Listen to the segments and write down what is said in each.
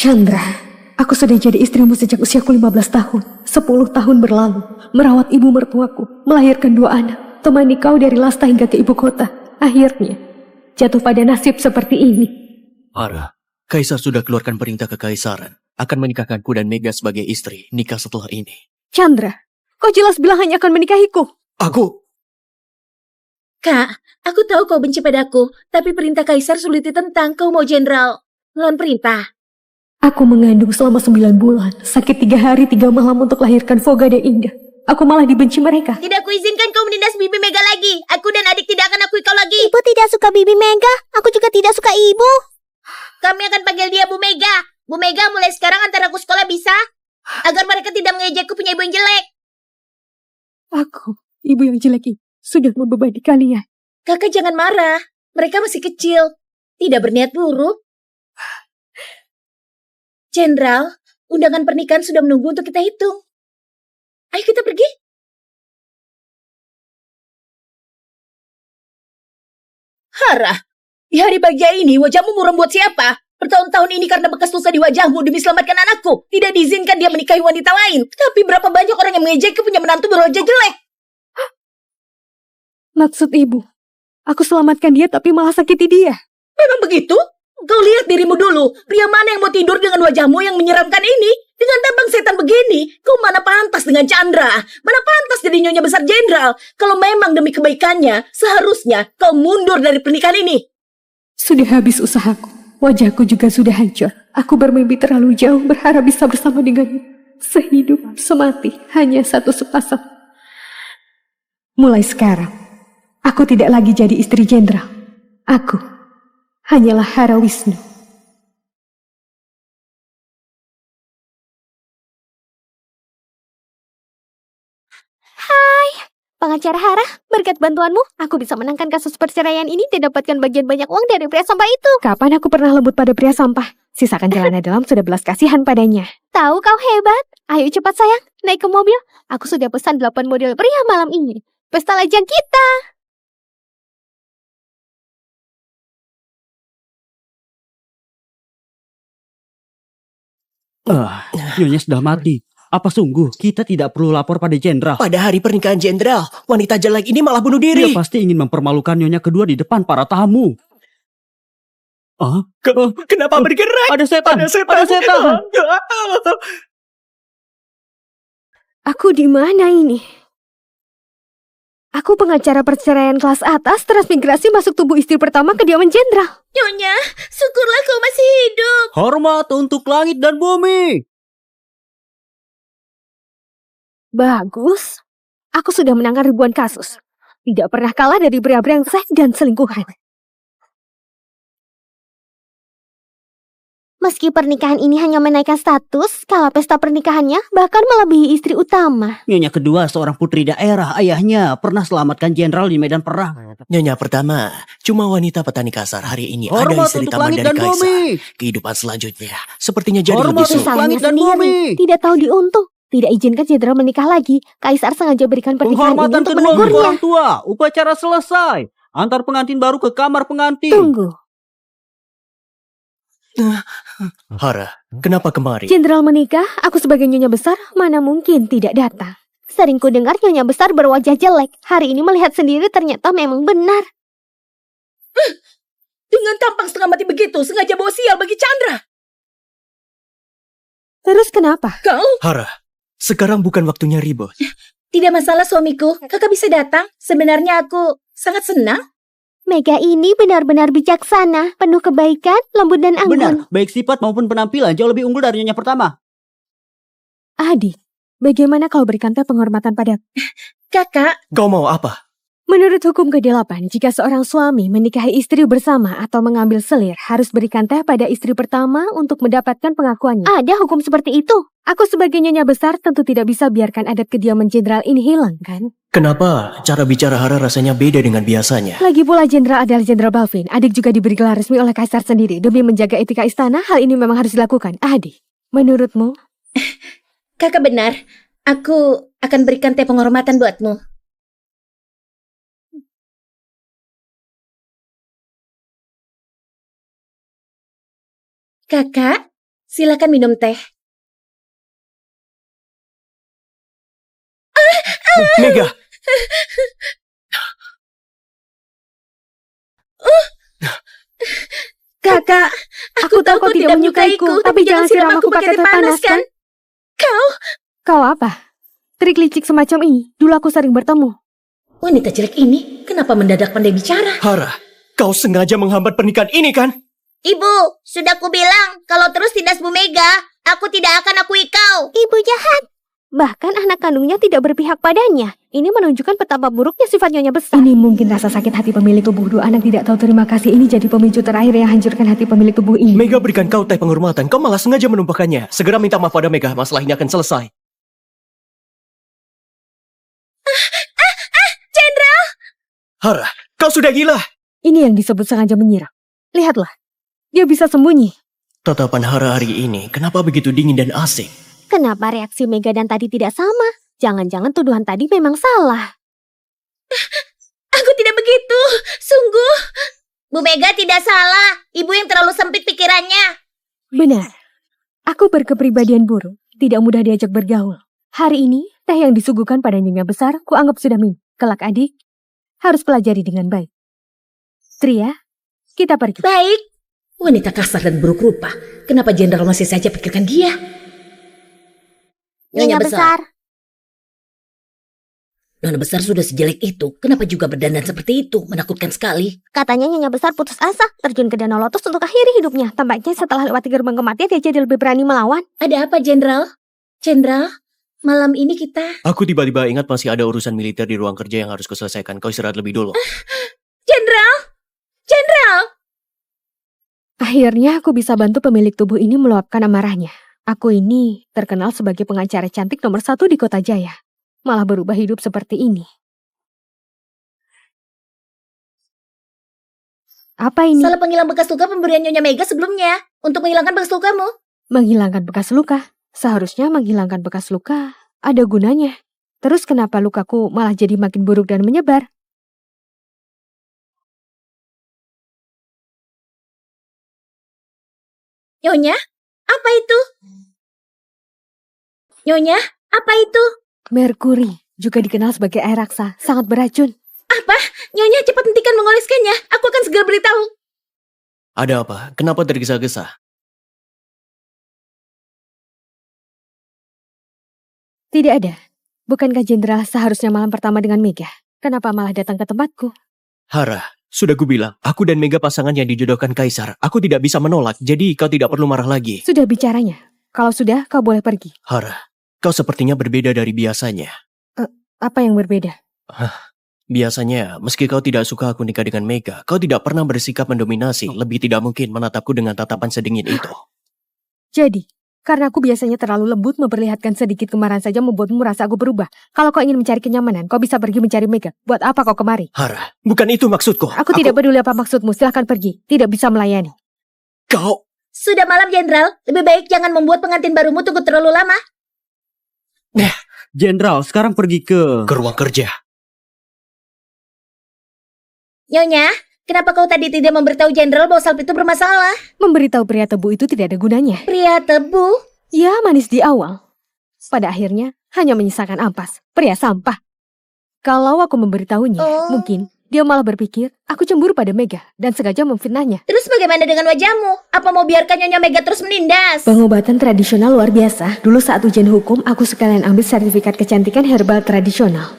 Chandra, aku sudah jadi istrimu sejak usiaku 15 tahun. 10 tahun berlalu, merawat ibu mertuaku, melahirkan 2 anak, temani kau dari Lasta hingga ke ibu kota. Akhirnya, jatuh pada nasib seperti ini. Hara, Kaisar sudah keluarkan perintah kekaisaran. Akan menikahkanku dan Mega sebagai istri, nikah setelah ini. Chandra, kau jelas bilang hanya akan menikahiku. Aku... Kak, aku tahu kau benci padaku, tapi perintah kaisar sulit ditentang. Kau mau jenderal melawan perintah. Aku mengandung selama 9 bulan, sakit 3 hari 3 malam untuk lahirkan Voga dan Indah. Aku malah dibenci mereka. Tidak kuizinkan kau menindas Bibi Mega lagi. Aku dan adik tidak akan akui kau lagi. Ibu tidak suka Bibi Mega. Aku juga tidak suka ibu. Kami akan panggil dia Bu Mega. Bu Mega, mulai sekarang antar aku sekolah bisa? Agar mereka tidak mengejekku punya ibu yang jelek. Aku, ibu yang jelek ini, sudah membebani kalian. Kakak jangan marah. Mereka masih kecil. Tidak berniat buruk. Jenderal, undangan pernikahan sudah menunggu untuk kita hitung. Ayo kita pergi. Hara, di hari bahagia ini wajahmu muram buat siapa? Bertahun-tahun ini karena bekas luka di wajahmu demi selamatkan anakku. Tidak diizinkan dia menikahi wanita lain. Tapi berapa banyak orang yang mengejekku punya menantu berwajah jelek. Maksud ibu, aku selamatkan dia tapi malah sakiti dia. Memang begitu? Kau lihat dirimu dulu. Pria mana yang mau tidur dengan wajahmu yang menyeramkan ini? Dengan tampang setan begini, kau mana pantas dengan Chandra? Mana pantas jadi nyonya besar jenderal? Kalau memang demi kebaikannya, seharusnya kau mundur dari pernikahan ini. Sudah habis usahaku. Wajahku juga sudah hancur. Aku bermimpi terlalu jauh berharap bisa bersama denganmu. Sehidup, semati, hanya satu sepasang. Mulai sekarang, aku tidak lagi jadi istri jenderal. Aku hanyalah Hara Wisnu. Pengacara Hara, berkat bantuanmu, aku bisa menangkan kasus perceraian ini dan dapatkan bagian banyak uang dari pria sampah itu. Kapan aku pernah lembut pada pria sampah? Sisakan celana dalam sudah belas kasihan padanya. Tahu kau hebat. Ayo cepat sayang, naik ke mobil. Aku sudah pesan 8 model pria malam ini. Pesta lajang kita. Nyonya sudah mati. Apa sungguh kita tidak perlu lapor pada jenderal? Pada hari pernikahan jenderal, wanita jelek ini malah bunuh Dia diri. pasti ingin mempermalukan nyonya kedua di depan para tamu. Kenapa bergerak? Ada setan! Ada setan! Ada setan! Aku di mana ini? Aku pengacara perceraian kelas atas transmigrasi masuk tubuh istri pertama kediaman jenderal. Nyonya, syukurlah kau masih hidup. Hormat untuk langit dan bumi! Bagus. Aku sudah menangkan ribuan kasus. Tidak pernah kalah dari pria brengsek dan selingkuhan. Meski pernikahan ini hanya menaikkan status, kalau pesta pernikahannya bahkan melebihi istri utama. Nyonya kedua seorang putri daerah. Ayahnya pernah selamatkan jenderal di medan perang. Nyonya pertama, cuma wanita petani kasar hari ini ada Hormat istri untuk taman langit dari dan kaisar. bumi! Kehidupan selanjutnya sepertinya jadi Hormat lebih untuk sulit. langit dan sendiri. bumi! Tidak tahu diuntung. Tidak izinkan jenderal menikah lagi. Kaisar sengaja berikan pernikahan ini Penghormatan untuk kedua untuk menegurnya. orang tua. Upacara selesai. Antar pengantin baru ke kamar pengantin. Tunggu. Hara, kenapa kemari? Jenderal menikah, aku sebagai nyonya besar mana mungkin tidak datang. Sering ku dengar nyonya besar berwajah jelek. Hari ini melihat sendiri ternyata memang benar. Dengan tampang setengah mati begitu, sengaja bawa sial bagi Chandra. Terus kenapa? Kau? Hara, sekarang bukan waktunya ribut. Tidak masalah suamiku, kakak bisa datang. Sebenarnya aku sangat senang. Mega ini benar-benar bijaksana, penuh kebaikan, lembut dan anggun. Benar, baik sifat maupun penampilan jauh lebih unggul dari nyonya pertama. Adik, bagaimana kau berikan teh penghormatan padaku? Kakak, Kau mau apa? Menurut hukum ke-8, jika seorang suami menikahi istri bersama atau mengambil selir, harus berikan teh pada istri pertama untuk mendapatkan pengakuannya. Ada hukum seperti itu. Aku sebagai nyonya besar tentu tidak bisa biarkan adat kediaman jenderal ini hilang, kan? Kenapa cara bicara Hara rasanya beda dengan biasanya? Lagi pula jenderal adalah Jenderal Balvin. Adik juga diberi gelar resmi oleh kaisar sendiri. Demi menjaga etika istana, hal ini memang harus dilakukan. Adik, menurutmu? kakak benar. Aku akan berikan teh penghormatan buatmu. Kakak, Silakan minum teh. Mega, Kakak, aku tahu kau tidak menyukaiku, tapi jangan siram aku pakai teh panas kan? Kau apa? Trik licik semacam ini, dulu aku sering bertemu. Wanita jelek ini kenapa mendadak pandai bicara? Hara, kau sengaja menghambat pernikahan ini kan? Ibu, sudah kubilang kalau terus tindas Bu Mega, aku tidak akan akui kau. Ibu jahat. Bahkan anak kandungnya tidak berpihak padanya. Ini menunjukkan betapa buruknya sifat Nyonya Besar. Ini mungkin rasa sakit hati pemilik tubuh. Dua anak tidak tahu terima kasih. Ini jadi pemicu terakhir yang hancurkan hati pemilik tubuh ini. Mega berikan kau teh penghormatan, kau malah sengaja menumpahkannya. Segera minta maaf pada Mega, masalah ini akan selesai. Jenderal! Hara, kau sudah gila. Ini yang disebut sengaja menyerang. Lihatlah, dia bisa sembunyi. Tatapan Hara hari ini, kenapa begitu dingin dan asing? Kenapa reaksi Mega dan tadi tidak sama? Jangan-jangan tuduhan tadi memang salah. Aku tidak begitu, sungguh. Bu Mega tidak salah, ibu yang terlalu sempit pikirannya. Benar. Aku berkepribadian buruk, tidak mudah diajak bergaul. Hari ini, teh yang disuguhkan pada Nyonya Besar, ku anggap sudah minum. Kelak adik, harus pelajari dengan baik. Tria, kita pergi. Baik. Wanita kasar dan buruk rupa. Kenapa Jenderal masih saja pikirkan dia? Nyonya Besar. Nona Besar sudah sejelek itu. Kenapa juga berdandan seperti itu? Menakutkan sekali. Katanya Nyonya Besar putus asa, terjun ke Danau Lotus untuk akhiri hidupnya. Tampaknya setelah lewati gerbang kematian, dia jadi lebih berani melawan. Ada apa, Jenderal? Jenderal, malam ini kita... Aku tiba-tiba ingat masih ada urusan militer di ruang kerja yang harus kuselesaikan. Kau istirahat lebih dulu. Jenderal! Jenderal! Akhirnya aku bisa bantu pemilik tubuh ini meluapkan amarahnya. Aku ini terkenal sebagai pengacara cantik nomor 1 di Kota Jaya. Malah berubah hidup seperti ini. Apa ini? Salah penghilang bekas luka pemberian Nyonya Mega sebelumnya. Untuk menghilangkan bekas lukamu. Menghilangkan bekas luka. Seharusnya menghilangkan bekas luka ada gunanya. Terus kenapa lukaku malah jadi makin buruk dan menyebar? Nyonya, apa itu? Nyonya, apa itu? Merkuri, juga dikenal sebagai air raksa, sangat beracun. Apa? Nyonya cepat hentikan mengoleskannya. Aku akan segera beritahu. Ada apa? Kenapa tergesa-gesa? Tidak ada. Bukankah Jenderal seharusnya malam pertama dengan Mega? Kenapa malah datang ke tempatku? Hara, sudah kubilang, aku dan Mega pasangan yang dijodohkan Kaisar. Aku tidak bisa menolak, jadi kau tidak perlu marah lagi. Sudah bicaranya. Kalau sudah, kau boleh pergi. Hara, kau sepertinya berbeda dari biasanya. Apa yang berbeda? Biasanya, meski kau tidak suka aku nikah dengan Mega, kau tidak pernah bersikap mendominasi. Lebih tidak mungkin menatapku dengan tatapan sedingin itu. Jadi, karena aku biasanya terlalu lembut memperlihatkan sedikit kemarahan saja membuatmu merasa aku berubah. Kalau kau ingin mencari kenyamanan, kau bisa pergi mencari Mega. Buat apa kau kemari? Hara, bukan itu maksudku. Aku tidak peduli apa maksudmu, silahkan pergi. Tidak bisa melayani. Kau... Sudah malam, Jenderal. Lebih baik jangan membuat pengantin barumu tunggu terlalu lama. Jenderal, sekarang pergi ke Ke ruang kerja. Nyonya, kenapa kau tadi tidak memberitahu Jenderal bahwa salep itu bermasalah? Memberitahu pria tebu itu tidak ada gunanya. Pria tebu? Ya, manis di awal. Pada akhirnya, hanya menyisakan ampas. Pria sampah. Kalau aku memberitahunya, Oh. mungkin dia malah berpikir aku cemburu pada Mega dan sengaja memfitnahnya. Terus bagaimana dengan wajahmu? Apa mau biarkan Nyonya Mega terus menindas? Pengobatan tradisional luar biasa. Dulu saat ujian hukum, aku sekalian ambil sertifikat kecantikan herbal tradisional.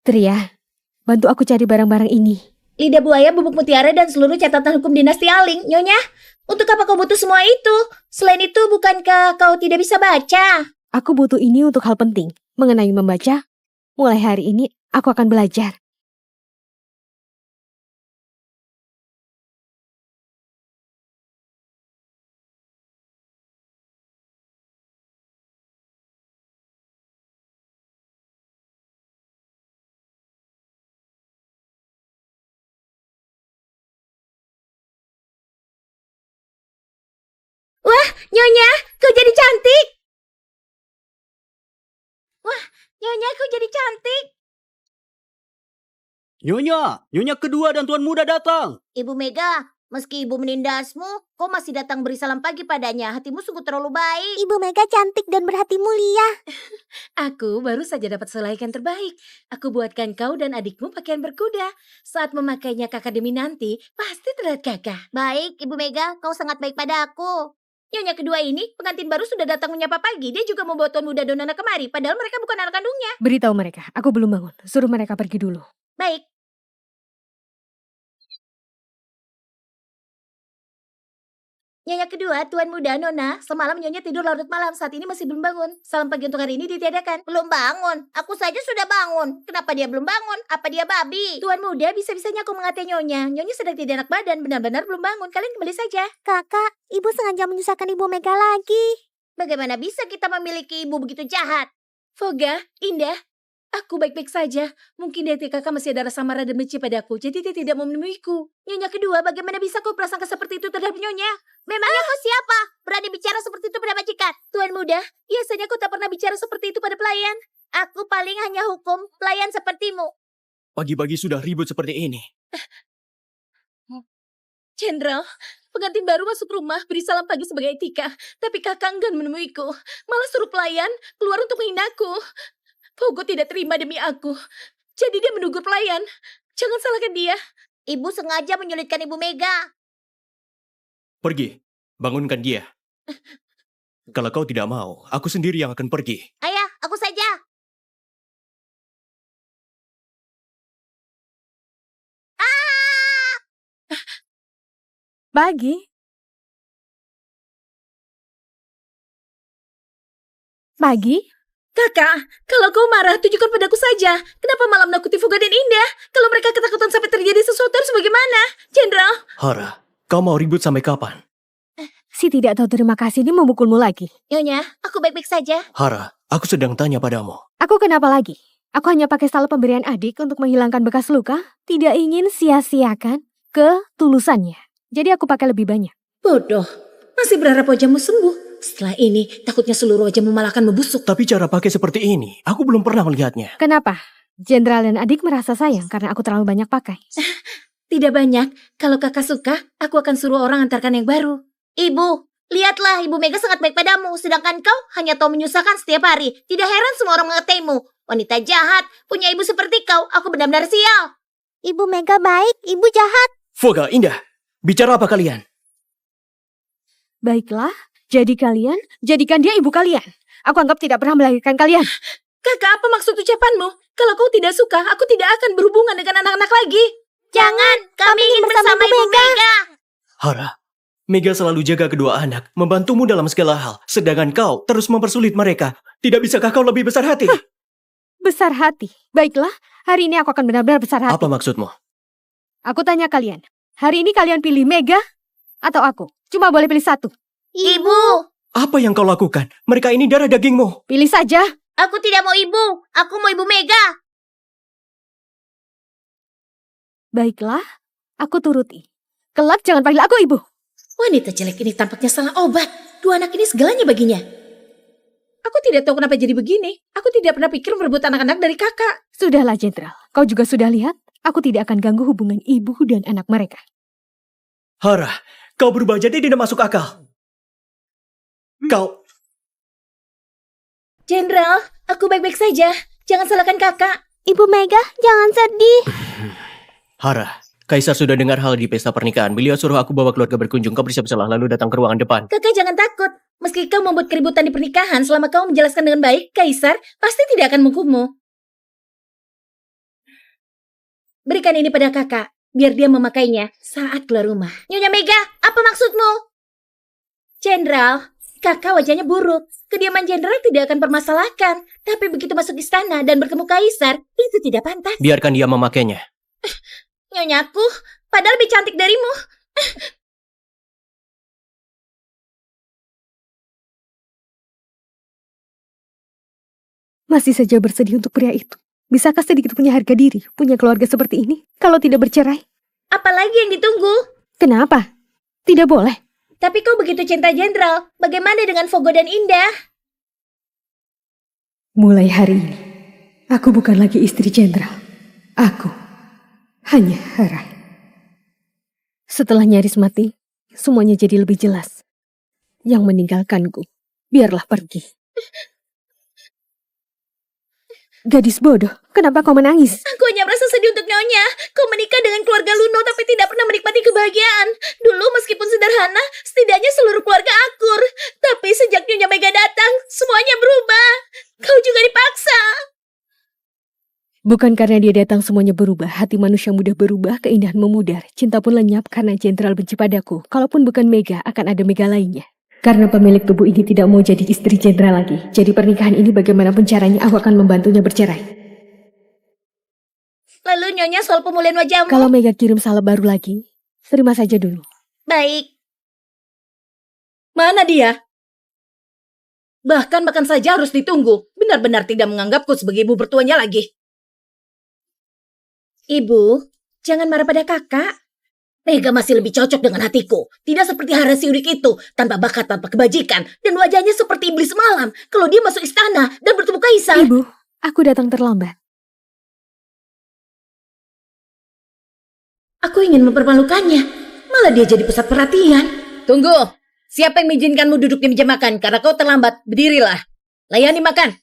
Tria, bantu aku cari barang-barang ini. Lidah buaya, bubuk mutiara, dan seluruh catatan hukum dinasti Aling. Nyonya, untuk apa kau butuh semua itu? Selain itu, bukankah kau tidak bisa baca? Aku butuh ini untuk hal penting. Mengenai membaca, mulai hari ini aku akan belajar. Nyonya, kau jadi cantik. Wah, Nyonya, kau jadi cantik. Nyonya kedua dan tuan muda datang. Ibu Mega, Meski ibu menindasmu, kau masih datang beri salam pagi padanya. Hatimu sungguh terlalu baik. Ibu Mega cantik dan berhati mulia. Aku baru saja dapat selaikan terbaik. Aku buatkan kau dan adikmu pakaian berkuda. Saat memakainya kakak demi nanti, pasti terlihat gagah. Baik, Ibu Mega, kau sangat baik pada aku. Nyonya kedua ini, pengantin baru sudah datang menyapa pagi. Dia juga membawa Tuan Muda Donana kemari, padahal mereka bukan anak kandungnya. Beritahu mereka, aku belum bangun. Suruh mereka pergi dulu. Baik. Nyonya kedua, Tuan Muda Nona, semalam Nyonya tidur larut malam, saat ini masih belum bangun. Salam pagi untuk hari ini ditiadakan. Belum bangun. Aku saja sudah bangun. Kenapa dia belum bangun? Apa dia babi? Tuan Muda, bisa-bisanya aku mengatai Nyonya. Nyonya sedang tidak enak badan, benar-benar belum bangun. Kalian kembali saja. Kakak, ibu sengaja menyusahkan Ibu Mega lagi. Bagaimana bisa kita memiliki ibu begitu jahat? Foga, Indah, aku baik-baik saja. Mungkin di hati kakak masih ada rasa marah dan benci padaku, jadi dia tidak mau menemuiku. Nyonya kedua, bagaimana bisa kau prasangka seperti itu terhadap Nyonya? Memangnya kau siapa? Berani bicara seperti itu pada majikan? Tuan Muda, biasanya kau tak pernah bicara seperti itu pada pelayan. Aku paling hanya hukum pelayan sepertimu. Pagi-pagi sudah ribut seperti ini. Jenderal, pengantin baru masuk rumah beri salam pagi sebagai etika, tapi kakak enggan menemuiku. Malah suruh pelayan keluar untuk menghinaku. Fogo tidak terima demi aku. Jadi dia menegur pelayan. Jangan salahkan dia. Ibu sengaja menyulitkan Ibu Mega. Pergi, bangunkan dia. Kalau kau tidak mau, aku sendiri yang akan pergi. Ayah, aku saja. Pagi. Pagi? Kakak, kalau kau marah, tunjukkan padaku saja. Kenapa malah menakuti Foga dan Indah? Kalau mereka ketakutan sampai terjadi sesuatu harus bagaimana? Jenderal, Hara, kau mau ribut sampai kapan? Si tidak tahu terima kasih ini memukulmu lagi. Nyonya, aku baik-baik saja. Hara, aku sedang tanya padamu. Aku kenapa lagi? Aku hanya pakai salep pemberian adik untuk menghilangkan bekas luka. Tidak ingin sia-siakan ketulusannya. Jadi aku pakai lebih banyak. Bodoh, masih berharap wajahmu sembuh. Setelah ini, takutnya seluruh wajahmu malah akan membusuk. Tapi cara pakai seperti ini, aku belum pernah melihatnya. Kenapa? Jenderal dan adik merasa sayang karena aku terlalu banyak pakai. Tidak banyak. Kalau kakak suka, aku akan suruh orang antarkan yang baru. Ibu, lihatlah Ibu Mega sangat baik padamu. Sedangkan kau hanya tahu menyusahkan setiap hari. Tidak heran semua orang mengetaimu. Wanita jahat, punya ibu seperti kau. Aku benar-benar sial. Ibu Mega baik, ibu jahat. Foga, Indah, bicara apa kalian? Baiklah, jadikan dia ibu kalian. Aku anggap tidak pernah melahirkan kalian. Kakak, apa maksud ucapanmu? Kalau kau tidak suka, aku tidak akan berhubungan dengan anak-anak lagi. Jangan, kami ingin bersama Ibu Mega. Hara, Mega selalu jaga kedua anak, membantumu dalam segala hal. Sedangkan kau terus mempersulit mereka. Tidak bisakah kau lebih besar hati? Besar hati. Baiklah, hari ini aku akan benar-benar besar hati. Apa maksudmu? Aku tanya kalian, hari ini kalian pilih Mega atau aku? Cuma boleh pilih satu. Ibu, Apa yang kau lakukan? Mereka ini darah dagingmu. Pilih saja. aku tidak mau ibu. Aku mau Ibu Mega. Baiklah, aku turuti. Kelak jangan panggil aku ibu. Wanita jelek ini tampaknya salah obat. Dua anak ini segalanya baginya. Aku tidak tahu kenapa jadi begini. Aku tidak pernah pikir merebut anak-anak dari kakak. Sudahlah, Jenderal. Kau juga sudah lihat, aku tidak akan ganggu hubungan ibu dan anak mereka. Hara, kau berubah jadi tidak masuk akal. Kau... Jenderal, aku baik-baik saja. Jangan salahkan kakak. Ibu Mega, jangan sedih. Hara, Kaisar sudah dengar hal di pesta pernikahan. Beliau suruh aku bawa keluarga berkunjung. Kau bersiap-siaplah lalu datang ke ruangan depan. Kakak jangan takut. Meski kau membuat keributan di pernikahan, selama kau menjelaskan dengan baik, Kaisar pasti tidak akan menghukummu. Berikan ini pada kakak, biar dia memakainya saat keluar rumah. Nyonya Mega, apa maksudmu? Jenderal, kakak wajahnya buruk. Kediaman jenderal tidak akan permasalahkan. Tapi begitu masuk istana dan bertemu Kaisar, itu tidak pantas. Biarkan dia memakainya. Nyonyaku, padahal lebih cantik darimu. Masih saja bersedih untuk pria itu. Bisakah sedikit punya harga diri, punya keluarga seperti ini, kalau tidak bercerai? Apalagi yang ditunggu? Kenapa? Tidak boleh. Tapi kau begitu cinta jenderal. Bagaimana dengan Fogo dan Indah? Mulai hari ini, aku bukan lagi istri jenderal. Aku hanya Hara. Setelah nyaris mati, semuanya jadi lebih jelas. Yang meninggalkanku, biarlah pergi. Gadis bodoh, kenapa kau menangis? Aku hanya merasa sedih untuk Nyonya. Kau menikah dengan keluarga Luno tapi tidak pernah menikmati kebahagiaan. Dulu meskipun sederhana, setidaknya seluruh keluarga akur. Tapi sejak Nyonya Mega datang, semuanya berubah. Kau juga dipaksa. Bukan karena dia datang semuanya berubah, hati manusia mudah berubah, keindahan memudar, cinta pun lenyap karena jenderal benci padaku. Kalaupun bukan Mega, akan ada Mega lainnya. Karena pemilik tubuh ini tidak mau jadi istri jenderal lagi, jadi pernikahan ini bagaimanapun caranya aku akan membantunya bercerai. Lalu Nyonya soal pemulihan wajahmu. Kalau Mega kirim salep baru lagi, terima saja dulu. Baik. Mana dia? Bahkan makan saja harus ditunggu. Benar-benar tidak menganggapku sebagai ibu bertuanya lagi. Ibu, jangan marah pada kakak. Mega masih lebih cocok dengan hatiku. Tidak seperti Hara si udik itu, tanpa bakat, tanpa kebajikan, dan wajahnya seperti iblis malam. Kalau dia masuk istana dan bertemu kaisar. Ibu, aku datang terlambat. Aku ingin mempermalukannya. Malah dia jadi pusat perhatian. Tunggu. Siapa yang mengizinkanmu duduk di meja makan? Karena kau terlambat. Berdirilah. Layani makan.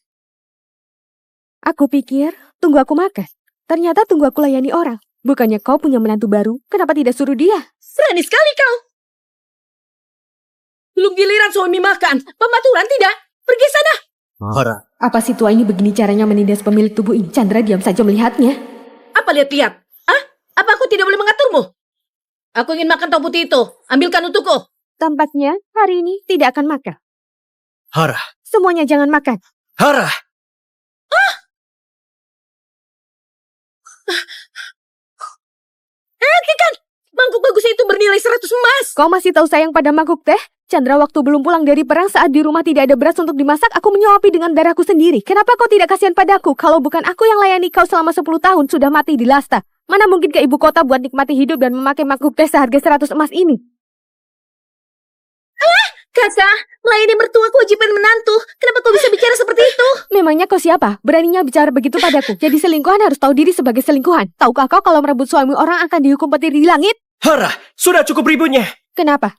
Aku pikir, tunggu aku makan. Ternyata tunggu aku layani orang. Bukannya kau punya menantu baru, kenapa tidak suruh dia? Berani sekali kau. Belum giliran suami makan. Pematuran tidak. Pergi sana. Hara, Apa si tua ini begini caranya menindas pemilik tubuh ini? Chandra diam saja melihatnya. Apa lihat-lihat? Ah? Apa aku tidak boleh mengaturmu? Aku ingin makan tahu putih itu. Ambilkan untukku. Tampaknya hari ini tidak akan makan. Hara, Semuanya jangan makan. Hara! Mangkuk bagus itu bernilai 100 emas. Kau masih tahu sayang pada mangkuk teh? Chandra waktu belum pulang dari perang saat di rumah tidak ada beras untuk dimasak, aku menyuapi dengan darahku sendiri. Kenapa kau tidak kasihan padaku? Kalau bukan aku yang layani kau selama 10 tahun sudah mati di Lasta. Mana mungkin ke ibu kota buat nikmati hidup dan memakai mangkuk teh seharga 100 emas ini? Kakak, melayani mertua kewajiban menantu. Kenapa kau bisa bicara seperti itu? Memangnya kau siapa? Beraninya bicara begitu padaku. Jadi selingkuhan harus tahu diri sebagai selingkuhan. Tahukah kau kalau merebut suami orang akan dihukum petir di langit? Hara, sudah cukup ributnya. Kenapa?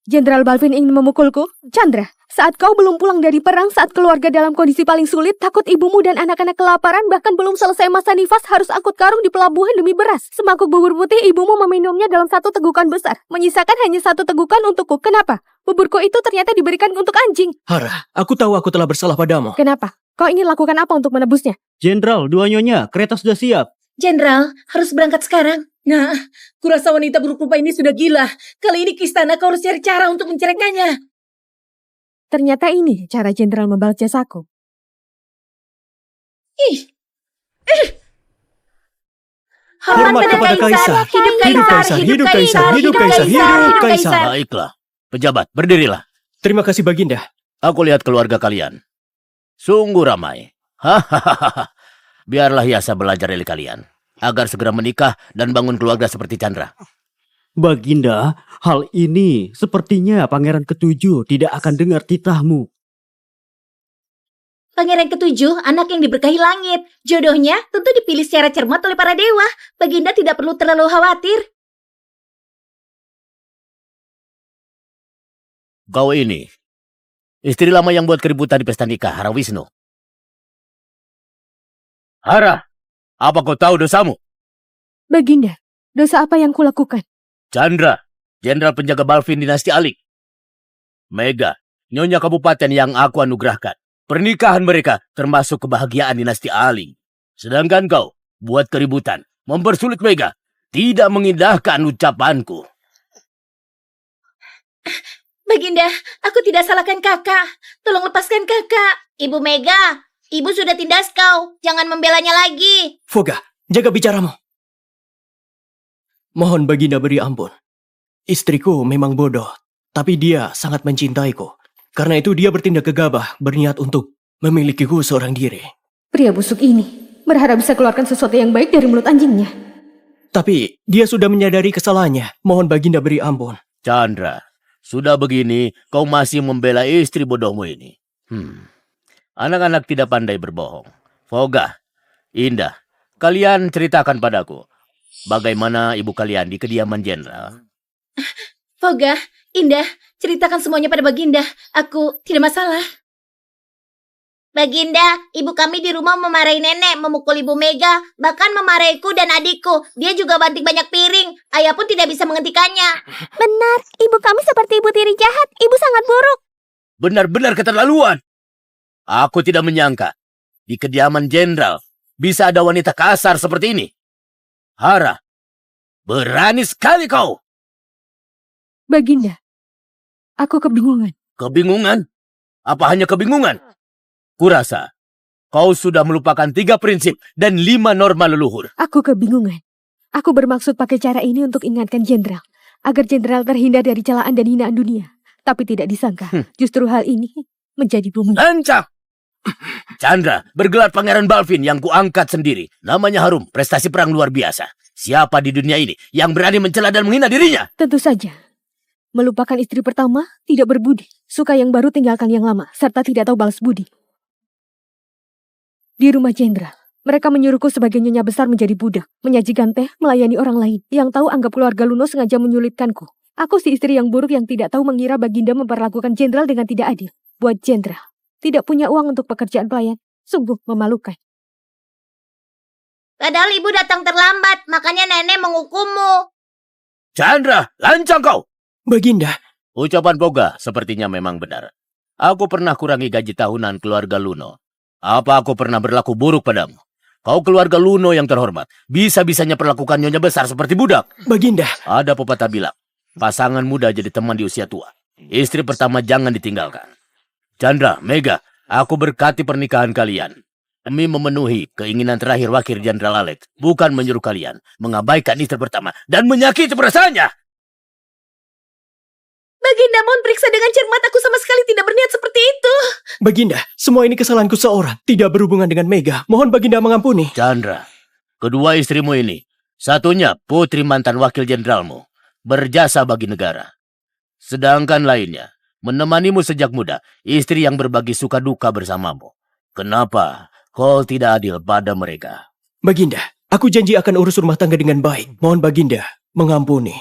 Jenderal Balvin ingin memukulku? Chandra, saat kau belum pulang dari perang, saat keluarga dalam kondisi paling sulit, takut ibumu dan anak-anak kelaparan, bahkan belum selesai masa nifas harus angkut karung di pelabuhan demi beras. Semangkuk bubur putih ibumu meminumnya dalam satu tegukan besar, menyisakan hanya satu tegukan untukku. Kenapa? Buburku itu ternyata diberikan untuk anjing. Hara, aku tahu aku telah bersalah padamu. Kenapa? Kau ingin lakukan apa untuk menebusnya? Jenderal, dua nyonya, kereta sudah siap. Jenderal, harus berangkat sekarang. Nah, kurasa wanita buruk rupa ini sudah gila. Kali ini ke istana kau harus cari cara untuk menceraikannya. Ternyata ini cara jenderal membalas jasaku. Hormat kepada Kaisar. Hidup Hidup Kaisar, hidup Kaisar, hidup Kaisar, hidup Kaisar. Baiklah, pejabat, berdirilah. Terima kasih Baginda. Aku lihat keluarga kalian. Sungguh ramai. Hahaha. Biarlah Yasa belajar dari kalian. Agar segera menikah dan bangun keluarga seperti Chandra. Baginda, hal ini sepertinya Pangeran Ketujuh tidak akan dengar titahmu. Pangeran ketujuh, anak yang diberkahi langit. Jodohnya tentu dipilih secara cermat oleh para dewa. Baginda tidak perlu terlalu khawatir. Kau ini, istri lama yang buat keributan di pesta nikah, Hara Wisnu. Hara, apa kau tahu dosamu? Baginda, dosa apa yang kulakukan? Chandra, jenderal penjaga Balvin dinasti Alik. Mega, nyonya kabupaten yang aku anugerahkan. Pernikahan mereka termasuk kebahagiaan dinasti Aling. Sedangkan kau buat keributan, mempersulit Mega, tidak mengindahkan ucapanku. Baginda, aku tidak salahkan kakak. Tolong lepaskan kakak. Ibu Mega, ibu sudah tindas kau. Jangan membelanya lagi. Foga, jaga bicaramu. Mohon Baginda beri ampun. Istriku memang bodoh, tapi dia sangat mencintaiku. Karena itu dia bertindak gegabah, berniat untuk memilikiku seorang diri. Pria busuk ini berharap bisa keluarkan sesuatu yang baik dari mulut anjingnya. Tapi dia sudah menyadari kesalahannya. Mohon Baginda beri ampun. Chandra, sudah begini kau masih membela istri bodohmu ini. Anak-anak tidak pandai berbohong. Foga, Indah, kalian ceritakan padaku. Bagaimana ibu kalian di kediaman jenderal? Voga, Indah, ceritakan semuanya pada Baginda. Aku tidak masalah. Baginda, ibu kami di rumah memarahi nenek, memukul ibu Mega, bahkan memarahiku dan adikku. Dia juga banting banyak piring. Ayah pun tidak bisa menghentikannya. Benar, ibu kami seperti ibu tiri jahat. Ibu sangat buruk. Benar-benar keterlaluan. Aku tidak menyangka di kediaman jenderal bisa ada wanita kasar seperti ini. Hara, berani sekali kau. Baginda, aku kebingungan. Kebingungan? Apa hanya kebingungan? Kurasa kau sudah melupakan 3 prinsip dan 5 norma leluhur. Aku kebingungan. Aku bermaksud pakai cara ini untuk ingatkan jenderal, agar jenderal terhindar dari celaan dan hinaan dunia. Tapi tidak disangka, justru hal ini menjadi bumi. Lancang! Chandra, bergelar Pangeran Balvin yang kuangkat sendiri. Namanya harum, prestasi perang luar biasa. Siapa di dunia ini yang berani mencela dan menghina dirinya? Tentu saja. Melupakan istri pertama, tidak berbudi. Suka yang baru tinggalkan yang lama, serta tidak tahu balas budi. Di rumah jenderal, mereka menyuruhku sebagai nyonya besar menjadi budak, menyajikan teh, melayani orang lain. Yang tahu anggap keluarga Luno sengaja menyulitkanku. Aku si istri yang buruk yang tidak tahu mengira Baginda memperlakukan jenderal dengan tidak adil. Buat jenderal, tidak punya uang untuk pekerjaan pelayan. Sungguh memalukan. Padahal ibu datang terlambat, makanya nenek menghukummu. Chandra, lancang kau! Baginda, Ucapan Boga sepertinya memang benar. Aku pernah kurangi gaji tahunan keluarga Luno. Apa aku pernah berlaku buruk padamu? Kau keluarga Luno yang terhormat, bisa-bisanya perlakukan nyonya besar seperti budak. Baginda. Ada pepatah bilang, pasangan muda jadi teman di usia tua. Istri pertama jangan ditinggalkan. Chandra, Mega, aku berkati pernikahan kalian. Demi memenuhi keinginan terakhir Wakil Jenderal Alex, bukan menyuruh kalian mengabaikan istri pertama dan menyakiti perasaannya. Baginda mohon periksa dengan cermat, aku sama sekali tidak berniat seperti itu. Baginda, semua ini kesalahanku seorang, tidak berhubungan dengan Mega. Mohon Baginda mengampuni. Chandra, kedua istrimu ini, satunya putri mantan wakil jenderalmu, berjasa bagi negara. Sedangkan lainnya, menemanimu sejak muda, istri yang berbagi suka duka bersamamu. Kenapa kau tidak adil pada mereka? Baginda, aku janji akan urus rumah tangga dengan baik. Mohon Baginda mengampuni.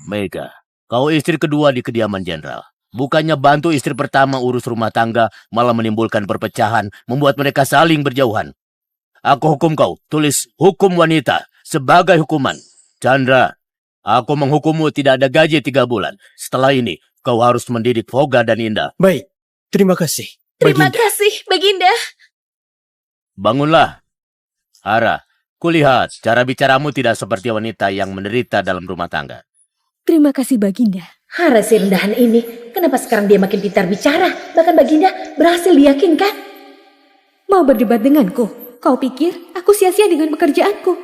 Mega, kau istri kedua di kediaman jenderal. Bukannya bantu istri pertama urus rumah tangga, malah menimbulkan perpecahan, membuat mereka saling berjauhan. Aku hukum kau, tulis hukum wanita sebagai hukuman. Chandra, aku menghukummu tidak ada gaji 3 bulan. Setelah ini, kau harus mendidik Voga dan Indah. Baik, terima kasih. Terima Baginda. kasih, Baginda. Bangunlah. Hara, kulihat cara bicaramu tidak seperti wanita yang menderita dalam rumah tangga. Terima kasih Baginda. Hara si rendahan ini, kenapa sekarang dia makin pintar bicara? Bahkan Baginda berhasil diyakinkan. Mau berdebat denganku? Kau pikir aku sia-sia dengan pekerjaanku?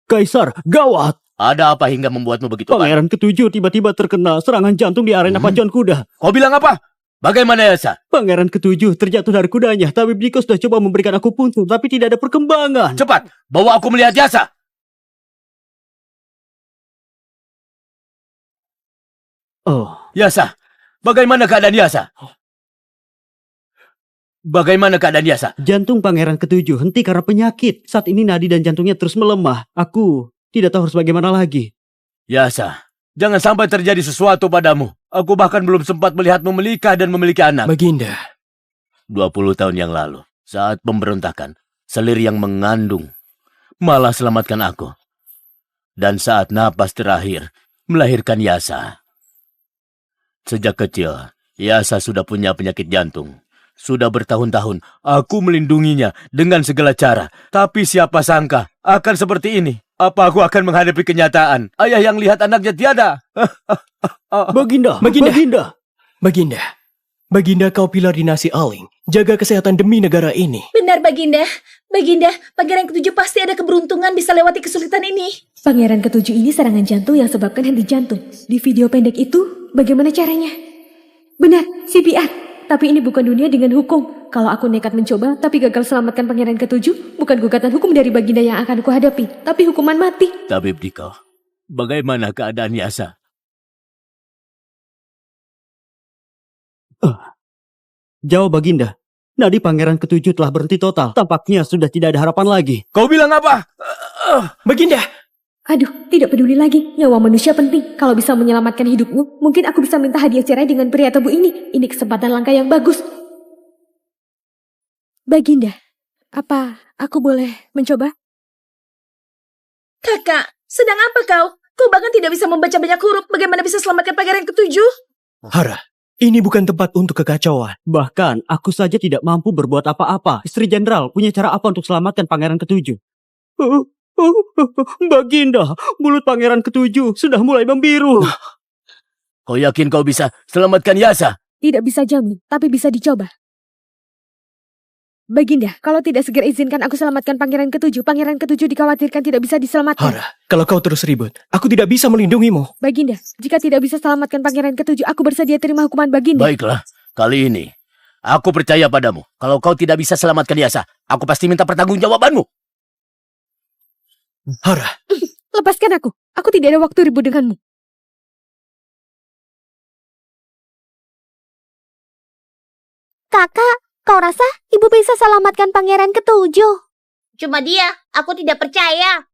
Kaisar, gawat! Ada apa hingga membuatmu begitu? Pangeran ke-7 tiba-tiba terkena serangan jantung di arena pacuan kuda. Kau bilang apa? Bagaimana Yasa? Pangeran ke-7 terjatuh dari kudanya. Tabib Diko sudah coba memberikan aku puntung, tapi tidak ada perkembangan. Cepat, bawa aku melihat Yasa. Oh, Yasa, bagaimana keadaan Yasa? Bagaimana keadaan Yasa? jantung Pangeran ke-7 henti karena penyakit. Saat ini nadi dan jantungnya terus melemah. Aku tidak tahu harus bagaimana lagi. Yasa, jangan sampai terjadi sesuatu padamu. Aku bahkan belum sempat melihatmu menikah dan memiliki anak. Baginda. 20 tahun yang lalu, saat pemberontakan, selir yang mengandung malah selamatkan aku. Dan saat napas terakhir, melahirkan Yasa. Sejak kecil, Yasa sudah punya penyakit jantung. Sudah bertahun-tahun, aku melindunginya dengan segala cara. Tapi siapa sangka akan seperti ini? Apa aku akan menghadapi kenyataan? Ayah yang lihat anaknya tiada. Baginda, Baginda. Baginda. Baginda. Baginda kau pilar dinasti Aling. Jaga kesehatan demi negara ini. Benar, Baginda. Baginda, Pangeran ke-7 pasti ada keberuntungan bisa lewati kesulitan ini. Pangeran ke-7 ini serangan jantung yang sebabkan henti jantung. Di video pendek itu, bagaimana caranya? Benar, CPR. Tapi ini bukan dunia dengan hukum. Kalau aku nekat mencoba, tapi gagal selamatkan Pangeran ke-7, bukan gugatan hukum dari Baginda yang akan aku hadapi, tapi hukuman mati. Tabib Diko, bagaimana keadaan Yasa? Jawab Baginda. Nadi Pangeran Ketujuh telah berhenti total. Tampaknya sudah tidak ada harapan lagi. Kau bilang apa? Baginda, Aduh, tidak peduli lagi. Nyawa manusia penting. Kalau bisa menyelamatkan hidupmu, mungkin aku bisa minta hadiah cerai dengan pria tebu ini. Ini kesempatan langka yang bagus. Baginda, apa aku boleh mencoba? Kakak, sedang apa kau? Kau bahkan tidak bisa membaca banyak huruf. Bagaimana bisa selamatkan Pangeran Ketujuh? Hara, ini bukan tempat untuk kekacauan. Bahkan aku saja tidak mampu berbuat apa-apa. Istri Jenderal punya cara apa untuk selamatkan Pangeran Ketujuh? Baginda, mulut Pangeran Ketujuh sudah mulai membiru. Kau yakin kau bisa selamatkan Yasa? Tidak bisa jamin, tapi bisa dicoba. Baginda, kalau tidak segera izinkan aku selamatkan Pangeran Ketujuh dikhawatirkan tidak bisa diselamatkan. Hara, kalau kau terus ribut, aku tidak bisa melindungimu. Baginda, jika tidak bisa selamatkan Pangeran Ketujuh, aku bersedia terima hukuman Baginda. Baiklah, kali ini aku percaya padamu. Kalau kau tidak bisa selamatkan Yasa, aku pasti minta pertanggungjawabanmu. Hara, Lepaskan aku. Aku tidak ada waktu ribut denganmu. Kakak, kau rasa ibu bisa selamatkan Pangeran Ketujuh? Cuma dia, aku tidak percaya.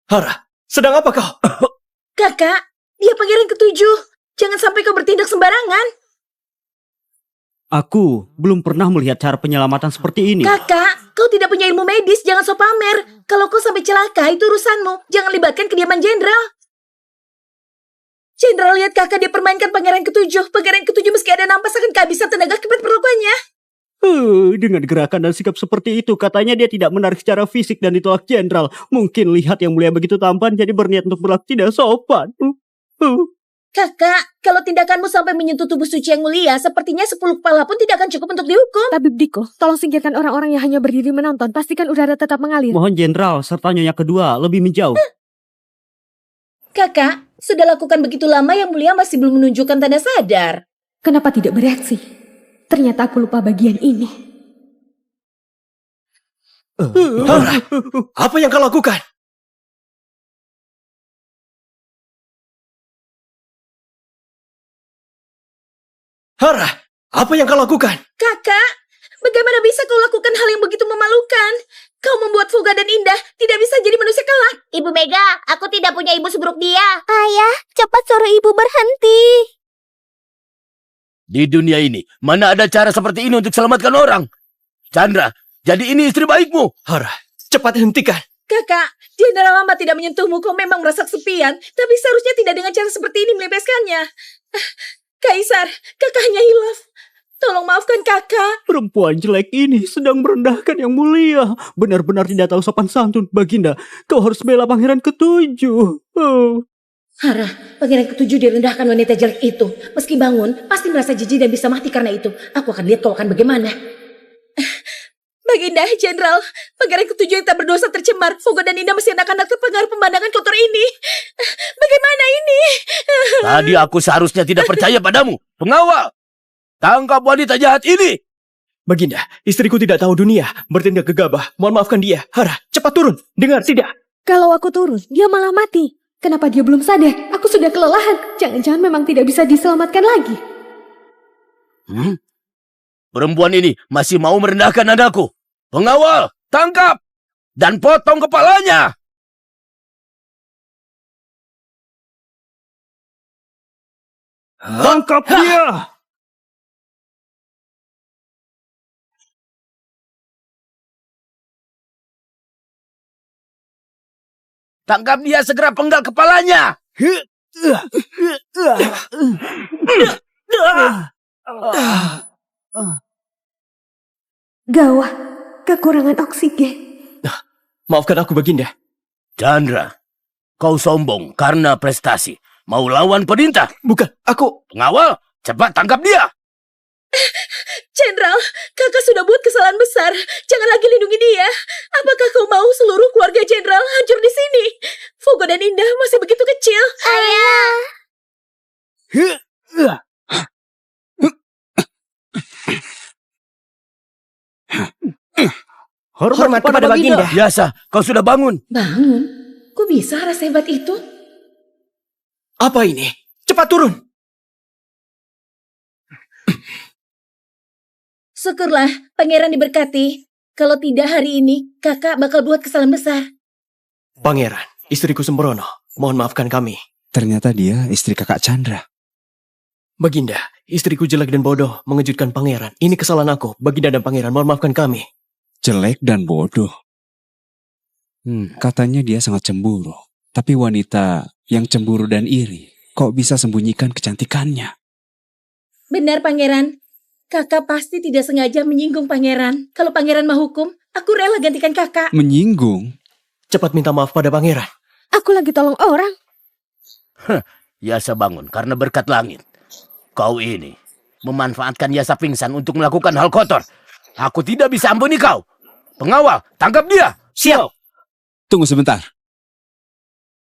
Hara, sedang apa kau? Kakak, dia Pangeran Ketujuh. Jangan sampai kau bertindak sembarangan. Aku belum pernah melihat cara penyelamatan seperti ini. Kakak, kau tidak punya ilmu medis, jangan sok pamer. Kalau kau sampai celaka, itu urusanmu. Jangan libatkan kediaman jenderal. Jenderal lihat kakak dipermainkan Pangeran Ketujuh. Pangeran Ketujuh meski ada nampas akan kehabisan tenaga akibat perlukannya. Dengan gerakan dan sikap seperti itu, katanya dia tidak menarik secara fisik dan ditolak jenderal. Mungkin lihat yang mulia begitu tampan, jadi berniat untuk berlaku tidak sopan. Kakak, kalau tindakanmu sampai menyentuh tubuh suci yang mulia, sepertinya 10 kepala pun tidak akan cukup untuk dihukum. Tabib Diko, tolong singkirkan orang-orang yang hanya berdiri menonton. Pastikan udara tetap mengalir. Mohon jenderal serta nyonya kedua lebih menjauh. Kakak, sudah lakukan begitu lama yang mulia masih belum menunjukkan tanda sadar. Kenapa tidak bereaksi? Ternyata aku lupa bagian ini. Hara, apa yang kau lakukan? Hara, apa yang kau lakukan? Kakak, bagaimana bisa kau lakukan hal yang begitu memalukan? Kau membuat Fuga dan Indah tidak bisa jadi manusia kelak. Ibu Mega, aku tidak punya ibu seburuk dia. Ayah, cepat suruh ibu berhenti. Di dunia ini, mana ada cara seperti ini untuk selamatkan orang? Chandra, jadi ini istri baikmu. Hara, cepat hentikan. Kakak, jenderal lama tidak menyentuhmu, kau memang merasa kesepian. Tapi seharusnya tidak dengan cara seperti ini melepaskannya. Kaisar, kakaknya hilaf. Tolong maafkan kakak. Perempuan jelek ini sedang merendahkan yang mulia. Benar-benar tidak tahu sopan santun. Baginda, kau harus bela Pangeran Ketujuh. Hara, Pangeran Ketujuh direndahkan wanita jelek itu. Meski bangun, pasti merasa jijik dan bisa mati karena itu. Aku akan lihat kau akan bagaimana. Baginda, Jenderal, Pangeran Ketujuh yang tak berdosa tercemar. Fuga dan Indah masih anak-anak terpengaruh pemandangan kotor ini. Bagaimana ini? Tadi aku seharusnya tidak percaya padamu. Pengawal, tangkap wanita jahat ini. Baginda, istriku tidak tahu dunia, bertindak gegabah. Mohon maafkan dia. Hara, cepat turun. Dengar, tidak. Kalau aku turun, dia malah mati. Kenapa dia belum sadar? Aku sudah kelelahan. Jangan-jangan memang tidak bisa diselamatkan lagi. Perempuan ini masih mau merendahkan anakku. Pengawal, tangkap dan potong kepalanya. Tangkap dia! Tangkap dia, segera penggal kepalanya. Gawat, kekurangan oksigen. Maafkan aku, Baginda. Chandra, kau sombong karena prestasi. Mau lawan perintah? Bukan, aku... Pengawal, cepat tangkap dia. Jenderal, kakak sudah buat kesalahan besar. Jangan lagi lindungi dia. Apakah kau mau seluruh keluarga jenderal hancur di sini? Fuga dan Indah masih begitu kecil. Ayah. Hormat kepada Baginda. Biasa, kau sudah bangun. Bangun? Kok bisa rasa hebat itu? Apa ini? Cepat turun. Syukurlah, pangeran diberkati. Kalau tidak hari ini, kakak bakal buat kesalahan besar. Pangeran, istriku sembrono. Mohon maafkan kami. Ternyata dia istri kakak Chandra. Baginda, istriku jelek dan bodoh mengejutkan pangeran. Ini kesalahan aku. Baginda dan pangeran, mohon maafkan kami. Jelek dan bodoh. Katanya dia sangat cemburu. Tapi wanita yang cemburu dan iri, kok bisa sembunyikan kecantikannya? Benar, pangeran. Kakak pasti tidak sengaja menyinggung pangeran. Kalau pangeran mau hukum, aku rela gantikan kakak. Menyinggung? Cepat minta maaf pada pangeran. Aku lagi tolong orang. Yasa bangun karena berkat langit. Kau ini memanfaatkan Yasa pingsan untuk melakukan hal kotor. Aku tidak bisa ampuni kau. Pengawal, tangkap dia. Siap. Tunggu sebentar.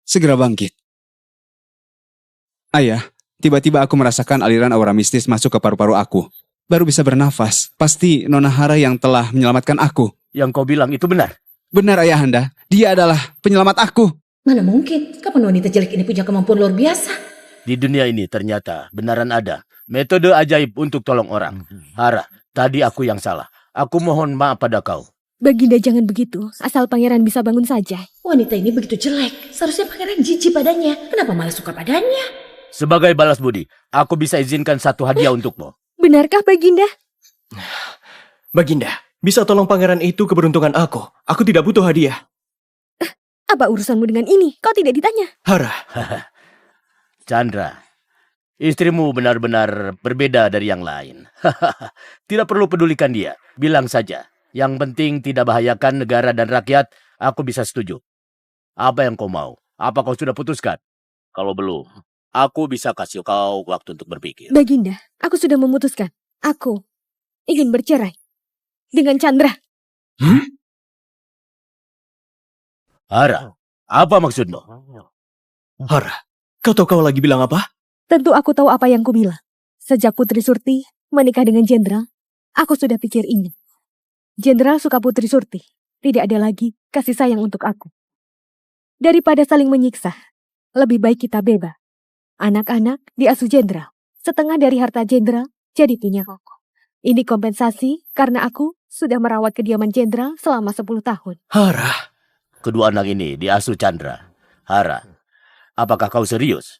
Segera bangkit. Ayah, tiba-tiba aku merasakan aliran aura mistis masuk ke paru-paru aku. Baru bisa bernafas. Pasti Nona Hara yang telah menyelamatkan aku. Yang kau bilang itu benar. Benar ayahanda, dia adalah penyelamat aku. Mana mungkin? Kapan wanita jelek ini punya kemampuan luar biasa? Di dunia ini ternyata benaran ada metode ajaib untuk tolong orang. Hara, tadi aku yang salah. Aku mohon maaf pada kau. Baginda jangan begitu, asal pangeran bisa bangun saja. Wanita ini begitu jelek. Seharusnya pangeran jijik padanya. Kenapa malah suka padanya? Sebagai balas budi, aku bisa izinkan satu hadiah untukmu. Benarkah Baginda? Baginda, bisa tolong pangeran itu keberuntungan aku. Aku tidak butuh hadiah. Apa urusanmu dengan ini? Kau tidak ditanya. Hara, Chandra, istrimu benar-benar berbeda dari yang lain. Tidak perlu pedulikan dia. Bilang saja. Yang penting tidak bahayakan negara dan rakyat. Aku bisa setuju. Apa yang kau mau? Apa kau sudah putuskan? Kalau belum, aku bisa kasih kau waktu untuk berpikir. Baginda, aku sudah memutuskan. Aku ingin bercerai dengan Chandra. Hara, apa maksudmu? Hara, kau tahu kau lagi bilang apa? Tentu aku tahu apa yang ku bilang. Sejak Putri Surti menikah dengan Jenderal, aku sudah pikir ini. Jenderal suka Putri Surti. Tidak ada lagi kasih sayang untuk aku. Daripada saling menyiksa, lebih baik kita bebas. Anak-anak diasuh Jenderal. Setengah dari harta Jenderal jadi punya koko. Ini kompensasi karena aku sudah merawat kediaman Jenderal selama 10 tahun. Hara, Kedua anak ini diasuh Chandra. Hara, apakah kau serius?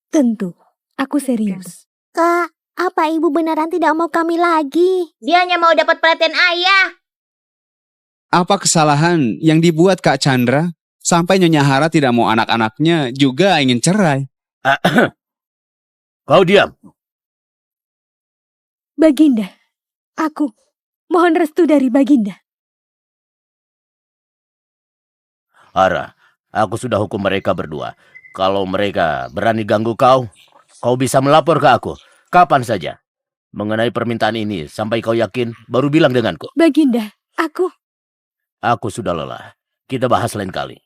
Tentu, aku serius. Kak, apa ibu beneran tidak mau kami lagi? Dia hanya mau dapat perhatian ayah. Apa kesalahan yang dibuat Kak Chandra sampai Nyonya Hara tidak mau anak-anaknya juga ingin cerai? Kau diam. Baginda, aku mohon restu dari Baginda. Hara, aku sudah hukum mereka berdua. Kalau mereka berani ganggu kau, kau bisa melapor ke aku. Kapan saja. Mengenai permintaan ini, sampai kau yakin, baru bilang denganku. Baginda, aku... Aku sudah lelah. Kita bahas lain kali.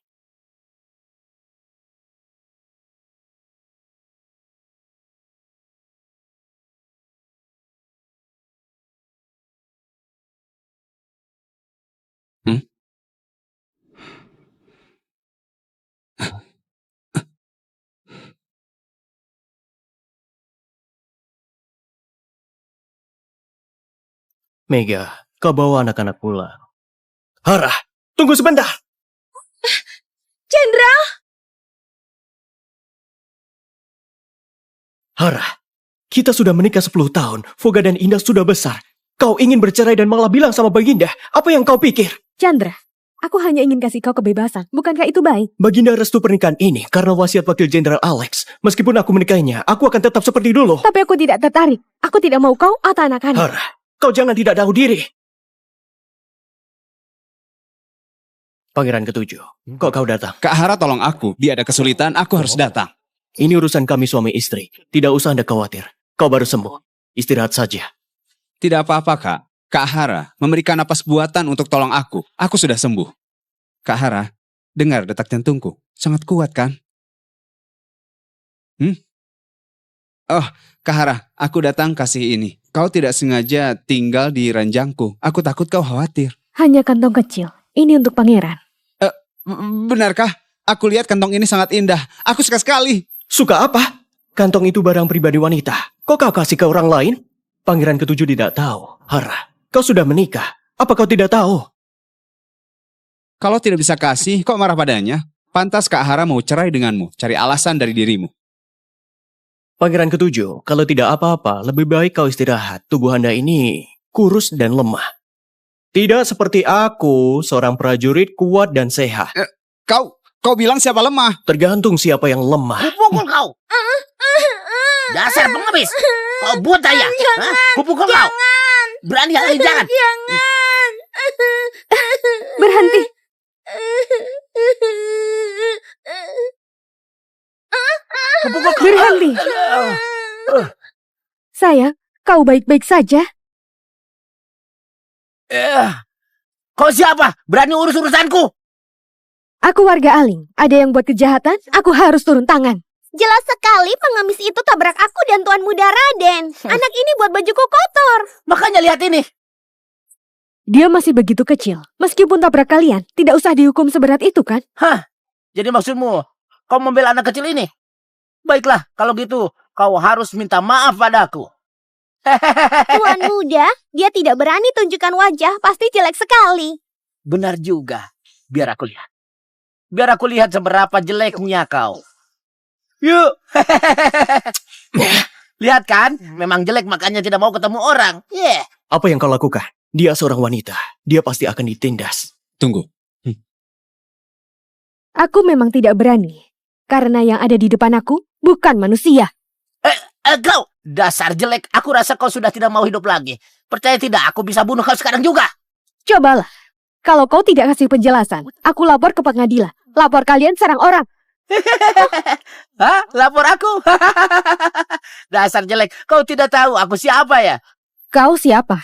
Mega, kau bawa anak-anak pulang. Hara, tunggu sebentar. Jenderal! Hara, kita sudah menikah 10 tahun. Voga dan Indah sudah besar. Kau ingin bercerai dan malah bilang sama Baginda. Apa yang kau pikir? Chandra, aku hanya ingin kasih kau kebebasan. Bukankah itu baik? Baginda restu pernikahan ini karena wasiat Wakil Jenderal Alex. Meskipun aku menikahinya, aku akan tetap seperti dulu. Tapi aku tidak tertarik. Aku tidak mau kau atau anak-anak. Hara, kau jangan tidak tahu diri. Pangeran ketujuh, kok kau datang? Kak Hara tolong aku, dia ada kesulitan, aku harus datang. Ini urusan kami suami istri. Tidak usah Anda khawatir. Kau baru sembuh. Istirahat saja. Tidak apa-apa Kak. Kak Hara memberikan napas buatan untuk tolong aku. Aku sudah sembuh. Kak Hara, dengar detak jantungku. Sangat kuat kan? Oh, Kak Hara, aku datang kasih ini. Kau tidak sengaja tinggal di ranjangku. Aku takut kau khawatir. Hanya kantong kecil. Ini untuk pangeran. Benarkah? Aku lihat kantong ini sangat indah. Aku suka sekali. Suka apa? Kantong itu barang pribadi wanita. Kok kau kasih ke orang lain? Pangeran ketujuh tidak tahu. Hara, kau sudah menikah. Apa kau tidak tahu? Kalau tidak bisa kasih, kok marah padanya? Pantas Kak Hara mau cerai denganmu, cari alasan dari dirimu. Pangeran ketujuh, kalau tidak apa-apa, lebih baik kau istirahat. Tubuh Anda ini kurus dan lemah. Tidak seperti aku, seorang prajurit kuat dan sehat. Kau bilang siapa lemah? Tergantung siapa yang lemah. Kupukul kau. Dasar pengemis. Kau buta ya? Hah? Kupukul kau. Berani kali jangan. Jangan. Berhenti. Kupukul kau. Berhenti. Sayang, kau baik-baik saja? Kau siapa? Berani urus urusanku? Aku warga Aling. Ada yang buat kejahatan, aku harus turun tangan. Jelas sekali pengemis itu tabrak aku dan Tuan Muda Raden. Anak ini buat bajuku kotor. Makanya lihat ini. Dia masih begitu kecil. Meskipun tabrak kalian, tidak usah dihukum seberat itu kan? Hah? Jadi maksudmu, kau membela anak kecil ini? Baiklah, kalau gitu, kau harus minta maaf padaku. Tuan Muda, dia tidak berani tunjukkan wajah, pasti jelek sekali. Benar juga. Biar aku lihat. Biar aku lihat seberapa jeleknya kau. Yuk. Lihat kan? Memang jelek makanya tidak mau ketemu orang. Yeah. Apa yang kau lakukan? Dia seorang wanita. Dia pasti akan ditindas. Tunggu. Aku memang tidak berani. Karena yang ada di depan aku bukan manusia. Kau, dasar jelek. Aku rasa kau sudah tidak mau hidup lagi. Percaya tidak, aku bisa bunuh kau sekarang juga. Cobalah. Kalau kau tidak kasih penjelasan, aku lapor ke pengadilan. Lapor kalian serang orang. Hah? Lapor aku? Dasar jelek. Kau tidak tahu aku siapa ya? Kau siapa?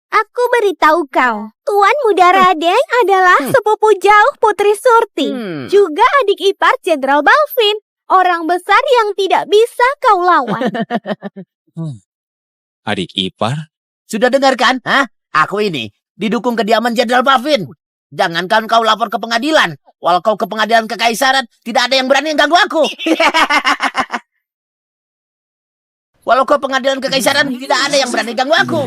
Aku beritahu kau, Tuan Muda Raden adalah sepupu jauh Putri Surti. Juga adik ipar Jenderal Balvin. Orang besar yang tidak bisa kau lawan. Adik ipar? Sudah dengar kan? Hah? Aku ini didukung kediaman Jenderal Balvin. Jangankan kau lapor ke pengadilan. Walau kau ke pengadilan kekaisaran, tidak ada yang berani ganggu aku. Walau kau pengadilan kekaisaran, tidak ada yang berani ganggu aku.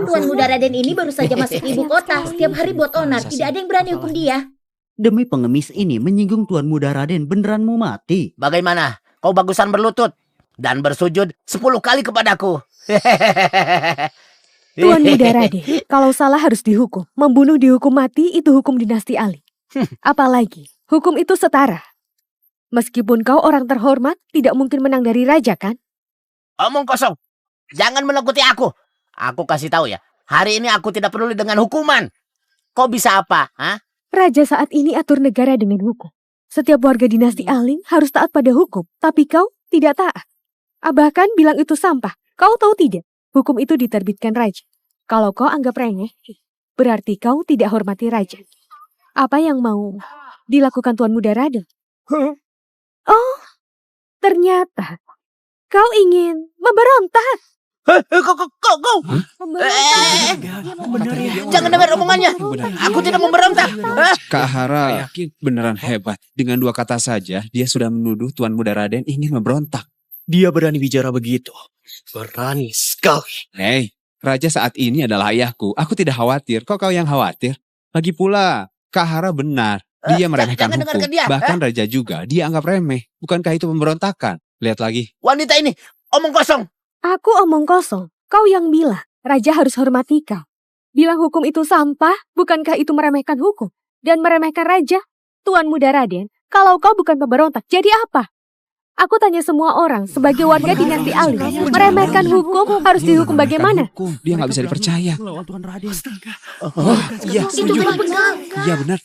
Tuan Muda Raden ini baru saja masuk ibu kota. Setiap hari buat onar. Tidak ada yang berani hukum dia. Demi pengemis ini menyinggung Tuan Muda Raden, beneran mau mati. Bagaimana? Kau bagusan berlutut dan bersujud 10 kali kepadaku. Tuan Muda Raden, kalau salah harus dihukum. Membunuh dihukum mati itu hukum dinasti Ali. Apalagi, hukum itu setara. Meskipun kau orang terhormat, tidak mungkin menang dari raja kan? Omong kosong. Jangan menakuti aku. Aku kasih tahu ya. Hari ini aku tidak peduli dengan hukuman. Kau bisa apa? Hah? Raja saat ini atur negara dengan hukum. Setiap warga dinasti Aling harus taat pada hukum. Tapi kau tidak taat. Bahkan bilang itu sampah. Kau tahu tidak? Hukum itu diterbitkan raja. Kalau kau anggap remeh, berarti kau tidak hormati raja. Apa yang mau dilakukan Tuan Muda Raden? Oh, ternyata kau ingin memberontak. Kau. Jangan dengar omongannya. Aku tidak memberontak. Kak Hara beneran hebat. Dengan 2 kata saja, dia sudah menuduh Tuan Muda Raden ingin memberontak. Dia berani bicara begitu. Berani sekali. Hei, raja saat ini adalah ayahku. Aku tidak khawatir. Kok kau yang khawatir? Lagi pula, Kak Hara benar. Dia meremehkan jangan hukum. dengarkan dia. Bahkan raja juga dia anggap remeh. Bukankah itu pemberontakan? Lihat lagi. Wanita ini omong kosong. Aku omong kosong. Kau yang bilang, raja harus hormati kau. Bilang hukum itu sampah, bukankah itu meremehkan hukum? Dan meremehkan raja? Tuan Muda Raden, kalau kau bukan pemberontak, jadi apa? Aku tanya semua orang, sebagai warga dinasti Ali, meremehkan hukum harus dihukum bagaimana? Dia nggak bisa dipercaya. Iya, Itu kan benar. Iya, benar.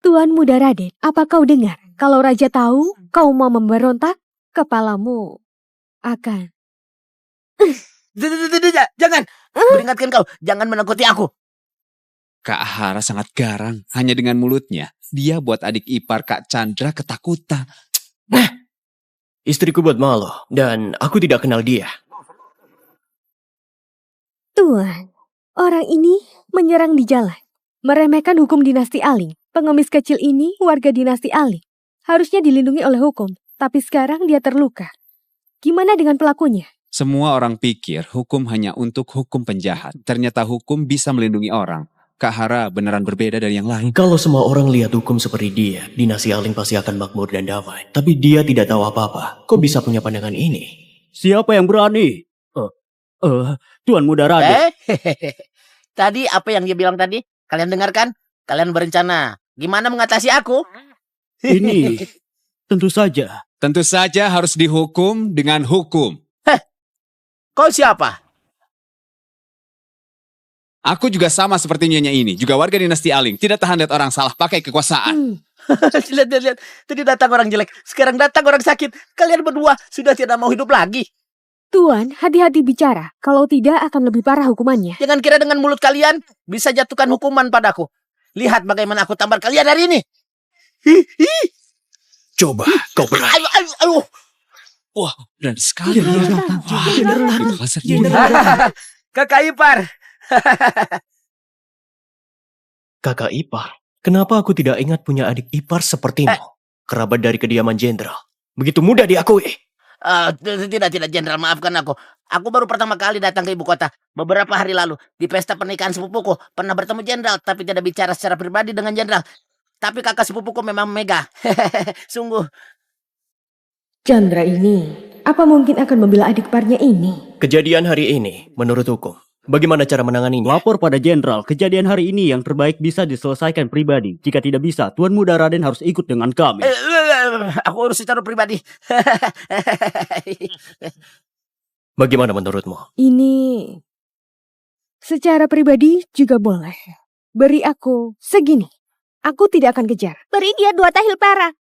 Tuan Muda Raden, apa kau dengar? Kalau raja tahu kau mau memberontak, kepalamu akan... Jangan. Peringatkan kau, jangan menakuti aku. Kak Hara sangat garang. Hanya dengan mulutnya, dia buat adik ipar Kak Chandra ketakutan. Istriku buat malu, dan aku tidak kenal dia. Tuan, orang ini menyerang di jalan. Meremehkan hukum dinasti Aling. Pengemis kecil ini warga dinasti Aling. Harusnya dilindungi oleh hukum, tapi sekarang dia terluka. Gimana dengan pelakunya? Semua orang pikir hukum hanya untuk hukum penjahat. Ternyata hukum bisa melindungi orang. Kak Hara beneran berbeda dari yang lain. Kalau semua orang lihat hukum seperti dia, dinasti Aling pasti akan makmur dan damai. Tapi dia tidak tahu apa-apa. Kok bisa punya pandangan ini? Siapa yang berani? Tuan Muda Raden. Tadi apa yang dia bilang tadi? Kalian dengarkan? Kalian berencana gimana mengatasi aku? Ini tentu saja. Tentu saja harus dihukum dengan hukum. Kau siapa? Aku juga sama seperti nyonya ini, juga warga dinasti Aling. Tidak tahan lihat orang salah pakai kekuasaan. Lihat. Tadi datang orang jelek, sekarang datang orang sakit. Kalian berdua sudah tidak mau hidup lagi. Tuan, hati-hati bicara. Kalau tidak akan lebih parah hukumannya. Jangan kira dengan mulut kalian bisa jatuhkan hukuman padaku. Lihat bagaimana aku tampar kalian hari ini. Coba kau berani. Ayo. Wah, berani sekali. Kakak ipar. Kakak ipar, kenapa aku tidak ingat punya adik ipar sepertimu? Kerabat dari kediaman jenderal. Begitu mudah diakui. Tidak, Jenderal, maafkan aku. Aku baru pertama kali datang ke ibu kota beberapa hari lalu di pesta pernikahan sepupuku. Pernah bertemu jenderal, tapi tidak bicara secara pribadi dengan jenderal. Tapi kakak sepupuku memang mega. Sungguh. Chandra ini, apa mungkin akan membela adik iparnya ini? Kejadian hari ini, menurut hukum, bagaimana cara menanganinya? Lapor pada jenderal, kejadian hari ini yang terbaik bisa diselesaikan pribadi. Jika tidak bisa, Tuan Muda Raden harus ikut dengan kami. Aku urus secara pribadi. Bagaimana menurutmu? Ini secara pribadi juga boleh. Beri aku segini. Aku tidak akan kejar. Beri dia 2 tahil perak.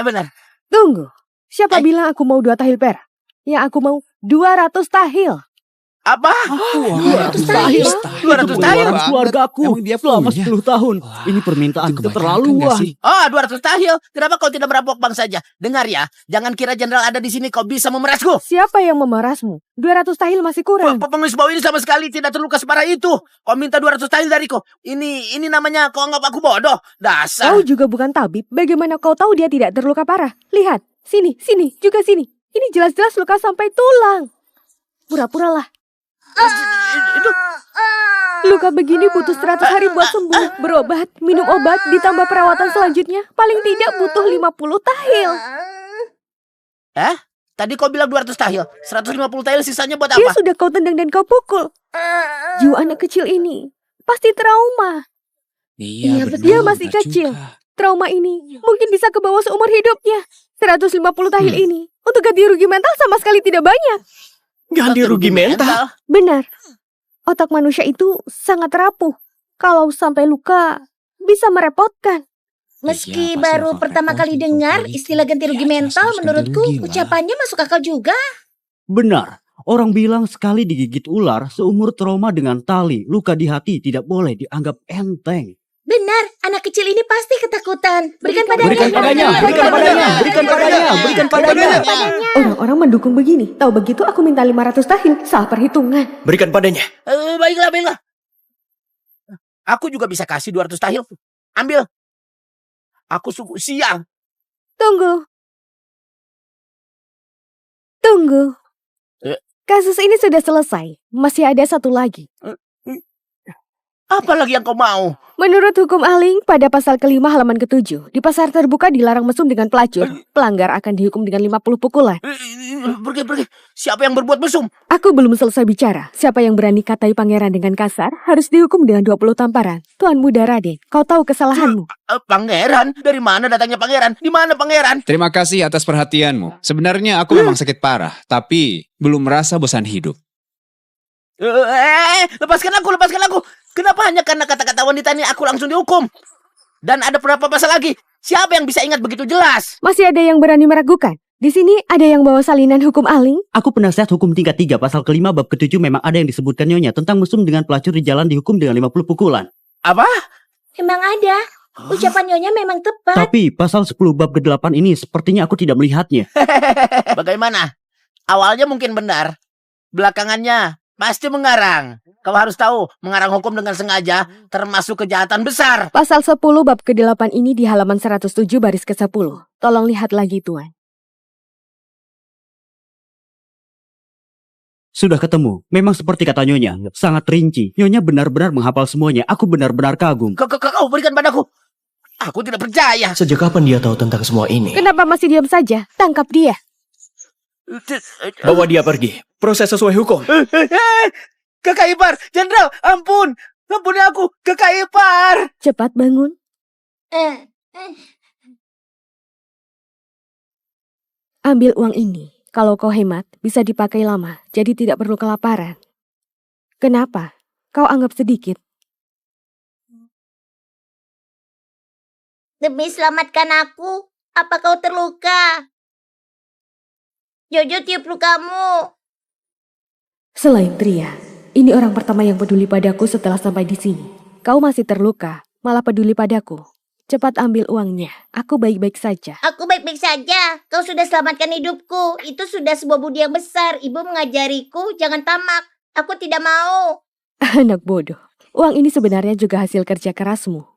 Benar. Tunggu. Siapa bilang aku mau 2 tahil perak? Yang aku mau 200 tahil. Apa? 200 tahil. 200 tahil. Orang keluargaku Emang dia selama punya? 10 tahun. Ini permintaan keterlaluan. 200 tahil. Kenapa kau tidak merampok bank saja? Dengar ya, jangan kira jenderal ada di sini kau bisa memerasku. Siapa yang memerasmu? 200 tahil masih kurang. Pengemis bau ini sama sekali tidak terluka separah itu. Kau minta 200 tahil dariku. Ini namanya kau anggap aku bodoh. Dasar. Kau juga bukan tabib. Bagaimana kau tahu dia tidak terluka parah? Lihat. Sini, juga sini. Ini jelas-jelas luka sampai tulang. Pura-puralah. Itu. Luka begini butuh 100 hari buat sembuh. Berobat, minum obat, ditambah perawatan selanjutnya. Paling tidak butuh 50 tahil. Tadi kau bilang 200 tahil. 150 tahil sisanya buat Dia apa? sudah kau tendang dan kau pukul. Jiwa anak kecil ini pasti trauma. Iya, benar, dia masih benar kecil. juga. Trauma ini mungkin bisa ke bawah seumur hidupnya. 150 tahil ini untuk ganti rugi mental sama sekali tidak banyak. Ganti rugi mental. Benar. Otak manusia itu sangat rapuh. Kalau sampai luka, bisa merepotkan. Meski Iya, pasti baru akan pertama repot kali itu, dengar apalagi. istilah ganti rugi Ya, mental, jelas-jelas menurutku ganti rugi lah. ucapannya masuk akal juga. Benar. Orang bilang sekali digigit ular, seumur trauma dengan tali, luka di hati tidak boleh dianggap enteng. Benar, anak kecil ini pasti ketakutan. Berikan padanya. Berikan padanya, berikan padanya, berikan padanya, berikan padanya. Orang-orang mendukung begini. Tahu begitu aku minta 500 tahil. Salah perhitungan. Berikan padanya. Baiklah. Aku juga bisa kasih 200 tahil. Ambil. Aku sungguh siang. Tunggu. Kasus ini sudah selesai. Masih ada satu lagi. Apa lagi yang kau mau? Menurut hukum Aling, pada pasal ke-5 halaman ke-7, di pasar terbuka dilarang mesum dengan pelacur. Pelanggar akan dihukum dengan 50 pukulan. Pergi. Siapa yang berbuat mesum? Aku belum selesai bicara. Siapa yang berani katai pangeran dengan kasar, harus dihukum dengan 20 tamparan. Tuan Muda Raden, kau tahu kesalahanmu. Pangeran? Dari mana datangnya pangeran? Di mana pangeran? Terima kasih atas perhatianmu. Sebenarnya aku memang sakit parah, tapi belum merasa bosan hidup. Lepaskan aku. Kenapa hanya karena kata-kata wanita ini aku langsung dihukum? Dan ada berapa pasal lagi? Siapa yang bisa ingat begitu jelas? Masih ada yang berani meragukan. Di sini ada yang bawa salinan hukum Aling. Aku penasihat hukum tingkat 3 pasal ke-5 bab ke-7 memang ada yang disebutkan nyonya tentang mesum dengan pelacur di jalan dihukum dengan 50 pukulan. Apa? Memang ada. Ucapan nyonya memang tepat. Tapi pasal 10 bab ke-8 ini sepertinya aku tidak melihatnya. Bagaimana? Awalnya mungkin benar. Belakangannya pasti mengarang. Kau harus tahu, mengarang hukum dengan sengaja termasuk kejahatan besar. Pasal 10 bab ke-8 ini di halaman 107 baris ke-10. Tolong lihat lagi, Tuan. Sudah ketemu. Memang seperti kata Nyonya. Sangat rinci. Nyonya benar-benar menghafal semuanya. Aku benar-benar kagum. Kau berikan padaku. Aku tidak percaya. Sejak kapan dia tahu tentang semua ini? Kenapa masih diam saja? Tangkap dia. Bawa dia pergi. Proses sesuai hukum. Kakak ipar, Jenderal, ampun. Ampuni aku, kakak ipar. Cepat bangun. Ambil uang ini. Kalau kau hemat, bisa dipakai lama. Jadi tidak perlu kelaparan. Kenapa? Kau anggap sedikit. Demi selamatkan aku, apa kau terluka? Jojo tiup lukamu. Selain Tria, ini orang pertama yang peduli padaku setelah sampai di sini. Kau masih terluka, malah peduli padaku. Cepat ambil uangnya, aku baik-baik saja. Aku baik-baik saja. Kau sudah selamatkan hidupku. Itu sudah sebuah budi yang besar. Ibu mengajariku, jangan tamak. Aku tidak mau. Anak bodoh, uang ini sebenarnya juga hasil kerja kerasmu.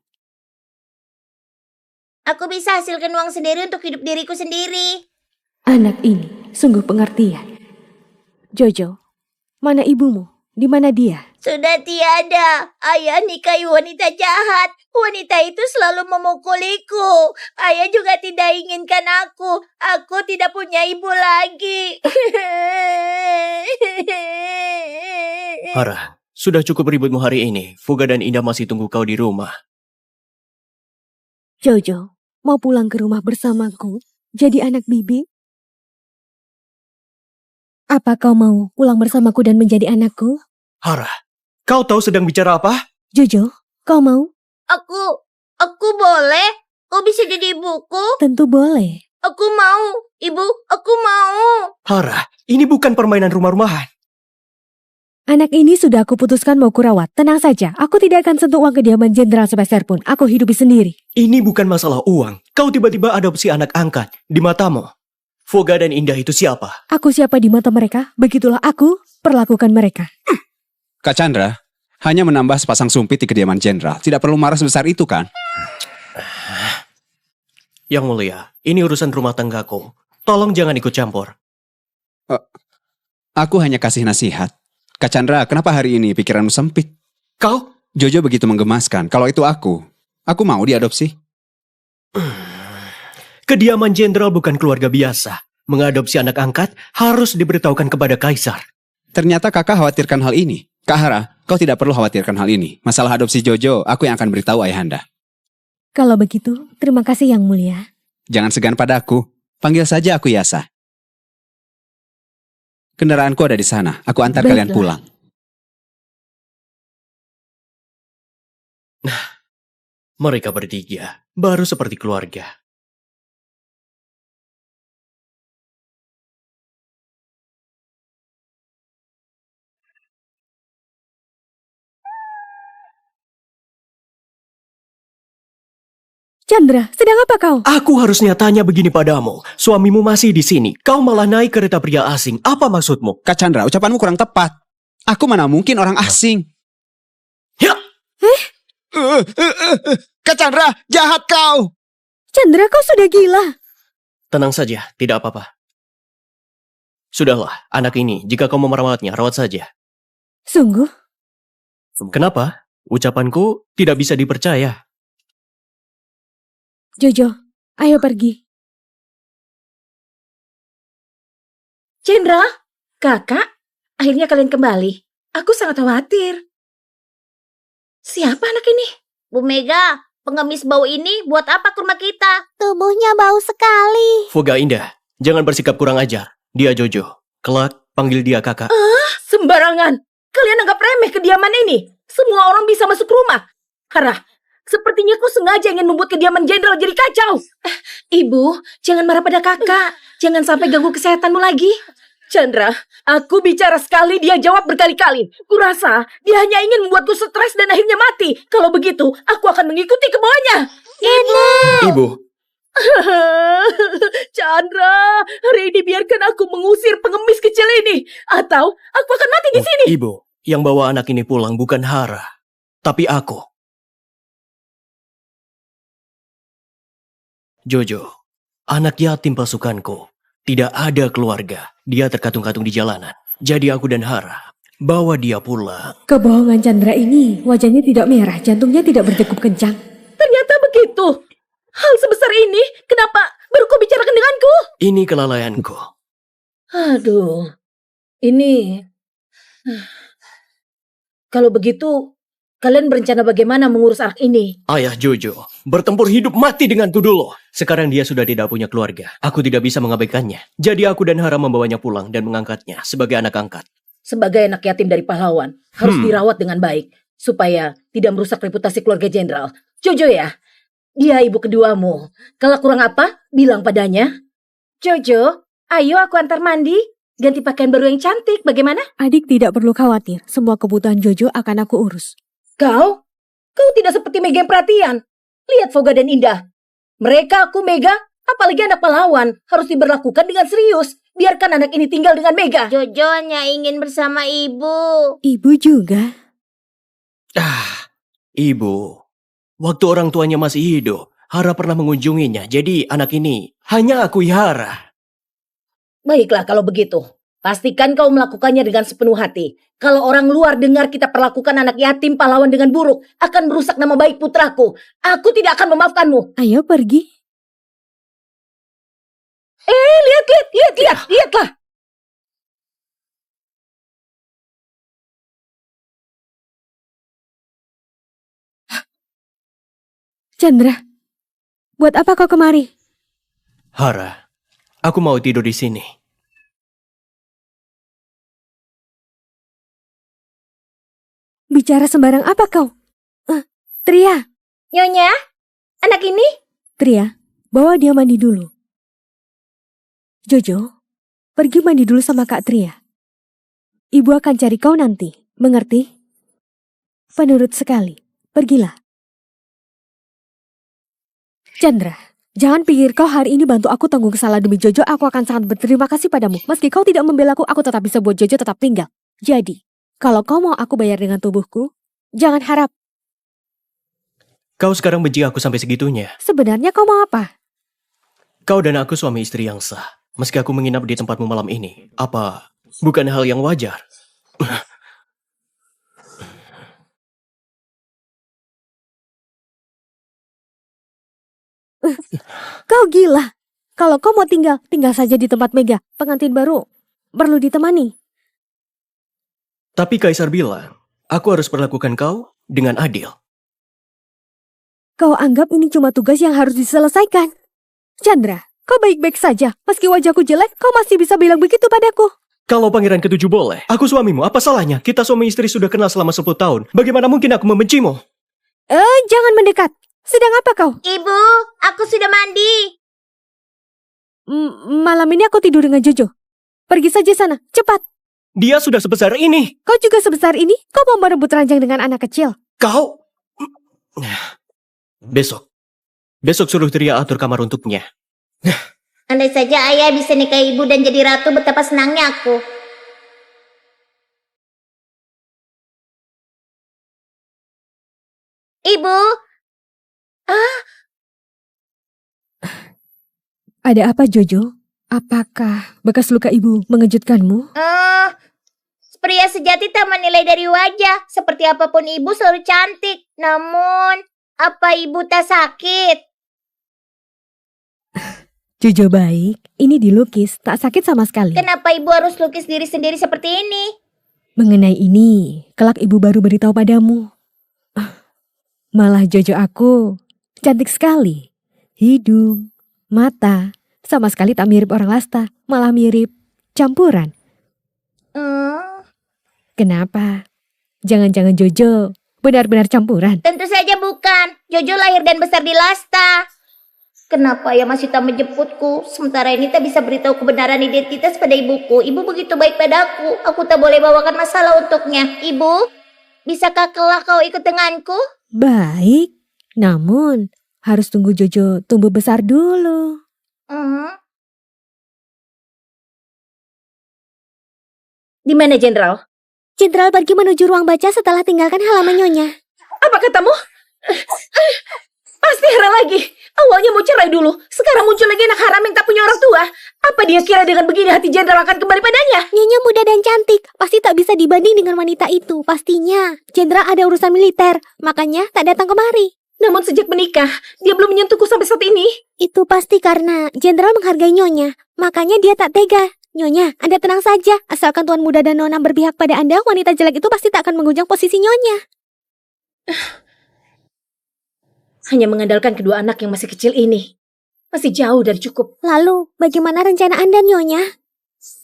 Aku bisa hasilkan uang sendiri untuk hidup diriku sendiri. Anak ini sungguh pengertian. Jojo, mana ibumu? Di mana dia? Sudah tiada. Ayah nikahi wanita jahat. Wanita itu selalu memukuliku. Ayah juga tidak inginkan aku. Aku tidak punya ibu lagi. Hara, sudah cukup ributmu hari ini. Fuga dan Indah masih tunggu kau di rumah. Jojo, mau pulang ke rumah bersamaku? Jadi anak bibi? Apa kau mau pulang bersamaku dan menjadi anakku? Hara, kau tahu sedang bicara apa? Jojo, kau mau? Aku boleh? Kau bisa jadi ibuku? Tentu boleh. Aku mau. Ibu, aku mau. Hara, ini bukan permainan rumah-rumahan. Anak ini sudah aku putuskan mau kurawat. Tenang saja, aku tidak akan sentuh uang kediaman jenderal sepeser pun. Aku hidupi sendiri. Ini bukan masalah uang. Kau tiba-tiba adopsi anak angkat di matamu. Fuga dan Indah itu siapa? Aku siapa di mata mereka? Begitulah aku perlakukan mereka. Kak Chandra, hanya menambah sepasang sumpit di kediaman jenderal. Tidak perlu marah sebesar itu kan? Yang mulia, ini urusan rumah tanggaku. Tolong jangan ikut campur. Aku hanya kasih nasihat. Kak Chandra, kenapa hari ini pikiranmu sempit? Kau? Jojo begitu menggemaskan. Kalau itu aku mau diadopsi. Kediaman jenderal bukan keluarga biasa. Mengadopsi anak angkat harus diberitahukan kepada kaisar. Ternyata kakak khawatirkan hal ini. Kak Hara, kau tidak perlu khawatirkan hal ini. Masalah adopsi Jojo, aku yang akan beritahu ayahanda. Kalau begitu, terima kasih yang mulia. Jangan segan padaku. Panggil saja aku Yasa. Kendaraanku ada di sana. Aku antar kalian Baiklah. pulang. Mereka bertiga baru seperti keluarga. Chandra, sedang apa kau? Aku harusnya tanya begini padamu. Suamimu masih di sini. Kau malah naik kereta pria asing. Apa maksudmu? Kak Chandra, ucapanmu kurang tepat. Aku mana mungkin orang asing. Ya! Kak Chandra, jahat kau! Chandra, kau sudah gila. Tenang saja, tidak apa-apa. Sudahlah, anak ini, jika kau mau merawatnya, rawat saja. Sungguh? Kenapa? Ucapanku tidak bisa dipercaya. Jojo, ayo pergi. Jenderal, kakak, akhirnya kalian kembali. Aku sangat khawatir. Siapa anak ini? Bu Mega, pengemis bau ini buat apa ke rumah kita? Tubuhnya bau sekali. Fuga Indah, jangan bersikap kurang ajar. Dia Jojo. Kelak, panggil dia kakak. Sembarangan. Kalian anggap remeh kediaman ini. Semua orang bisa masuk rumah. Hara, sepertinya kau sengaja ingin membuat kediaman jenderal jadi kacau. Ibu, jangan marah pada kakak. Jangan sampai ganggu kesehatanmu lagi. Chandra, aku bicara sekali, dia jawab berkali-kali. Kurasa dia hanya ingin membuatku stres dan akhirnya mati. Kalau begitu, aku akan mengikuti kemauannya. Ibu, Chandra, hari ini biarkan aku mengusir pengemis kecil ini. Atau aku akan mati di sini. Ibu, yang bawa anak ini pulang bukan Hara, tapi aku. Jojo, anak yatim pasukanku. Tidak ada keluarga. Dia terkatung-katung di jalanan. Jadi aku dan Hara bawa dia pulang. Kebohongan Chandra ini, wajahnya tidak merah, jantungnya tidak berdegup kencang. Ternyata begitu. Hal sebesar ini, kenapa baru kau bicarakan denganku? Ini kelalaianku. Aduh, ini... Kalau begitu, kalian berencana bagaimana mengurus anak ini? Ayah Jojo bertempur hidup mati denganku dulu. Sekarang dia sudah tidak punya keluarga. Aku tidak bisa mengabaikannya. Jadi aku dan Hara membawanya pulang dan mengangkatnya sebagai anak angkat. Sebagai anak yatim dari pahlawan, harus dirawat dengan baik, supaya tidak merusak reputasi keluarga jenderal. Jojo ya, dia ibu keduamu. Kalau kurang apa, bilang padanya. Jojo, ayo aku antar mandi. Ganti pakaian baru yang cantik, bagaimana? Adik tidak perlu khawatir, semua kebutuhan Jojo akan aku urus. Kau tidak seperti Mega yang perhatian. Lihat Voga dan Indah. Mereka, aku, Mega, apalagi anak pahlawan, harus diberlakukan dengan serius. Biarkan anak ini tinggal dengan Mega. Jojo hanya ingin bersama ibu. Ibu juga. Ibu, waktu orang tuanya masih hidup, Hara pernah mengunjunginya. Jadi anak ini hanya aku Hara. Baiklah kalau begitu. Pastikan kau melakukannya dengan sepenuh hati. Kalau orang luar dengar kita perlakukan anak yatim pahlawan dengan buruk, akan merusak nama baik putraku. Aku tidak akan memaafkanmu. Ayo pergi. Lihatlah. Chandra, buat apa kau kemari? Hara, aku mau tidur di sini. Bicara sembarang apa kau? Tria, Nyonya, anak ini? Tria, bawa dia mandi dulu. Jojo, pergi mandi dulu sama Kak Tria. Ibu akan cari kau nanti, mengerti? Penurut sekali, pergilah. Chandra, jangan pikir kau hari ini bantu aku tanggung kesalahan demi Jojo, aku akan sangat berterima kasih padamu. Meski kau tidak membelaku, aku tetap bisa buat Jojo tetap tinggal. Jadi, kalau kau mau aku bayar dengan tubuhku, jangan harap. Kau sekarang benci aku sampai segitunya. Sebenarnya kau mau apa? Kau dan aku suami istri yang sah. Meski aku menginap di tempatmu malam ini, apa bukan hal yang wajar? Kau gila. Kalau kau mau tinggal saja di tempat Mega. Pengantin baru perlu ditemani. Tapi Kaisar bilang, aku harus perlakukan kau dengan adil. Kau anggap ini cuma tugas yang harus diselesaikan. Chandra, kau baik-baik saja. Meski wajahku jelek, kau masih bisa bilang begitu padaku. Kalau pangeran ketujuh boleh, aku suamimu, apa salahnya? Kita suami istri sudah kenal selama 10 tahun. Bagaimana mungkin aku membencimu? Jangan mendekat. Sedang apa kau? Ibu, aku sudah mandi. Malam ini aku tidur dengan Jojo. Pergi saja sana, cepat. Dia sudah sebesar ini. Kau juga sebesar ini? Kau mau merebut ranjang dengan anak kecil? Kau... Besok suruh Tria atur kamar untuknya. Andai saja ayah bisa nikahi ibu dan jadi ratu, betapa senangnya aku. Ibu, Ada apa Jojo? Apakah bekas luka ibu mengejutkanmu? pria sejati tak menilai dari wajah. Seperti apapun ibu selalu cantik. Namun, apa ibu tak sakit? Jojo baik, ini dilukis, tak sakit sama sekali. Kenapa ibu harus lukis diri sendiri seperti ini? Mengenai ini, kelak ibu baru beritahu padamu. Malah Jojo aku cantik sekali. Hidung, mata, sama sekali tak mirip orang Lasta, malah mirip campuran. Kenapa? Jangan-jangan Jojo benar-benar campuran? Tentu saja bukan. Jojo lahir dan besar di Lasta. Kenapa ia masih tak menjemputku? Sementara ini tak bisa beritahu kebenaran identitas pada ibuku. Ibu begitu baik padaku. Aku tak boleh bawakan masalah untuknya. Ibu, bisakah kelak kau ikut denganku? Baik, namun harus tunggu Jojo tumbuh besar dulu. Di mana Jenderal? Jenderal pergi menuju ruang baca setelah tinggalkan halaman Nyonya. Apa katamu? Pasti Hera lagi. Awalnya mau cerai dulu, sekarang muncul lagi anak haram yang tak punya orang tua. Apa dia kira dengan begini hati Jenderal akan kembali padanya? Nyonya muda dan cantik, pasti tak bisa dibanding dengan wanita itu. Pastinya, Jenderal ada urusan militer, makanya tak datang kemari. Namun sejak menikah, dia belum menyentuhku sampai saat ini. Itu pasti karena Jenderal menghargai Nyonya, makanya dia tak tega. Nyonya, Anda tenang saja. Asalkan Tuan Muda dan Nona berpihak pada Anda, wanita jelek itu pasti tak akan mengguncang posisi Nyonya. Hanya mengandalkan kedua anak yang masih kecil ini. Masih jauh dari cukup. Lalu, bagaimana rencana Anda, Nyonya?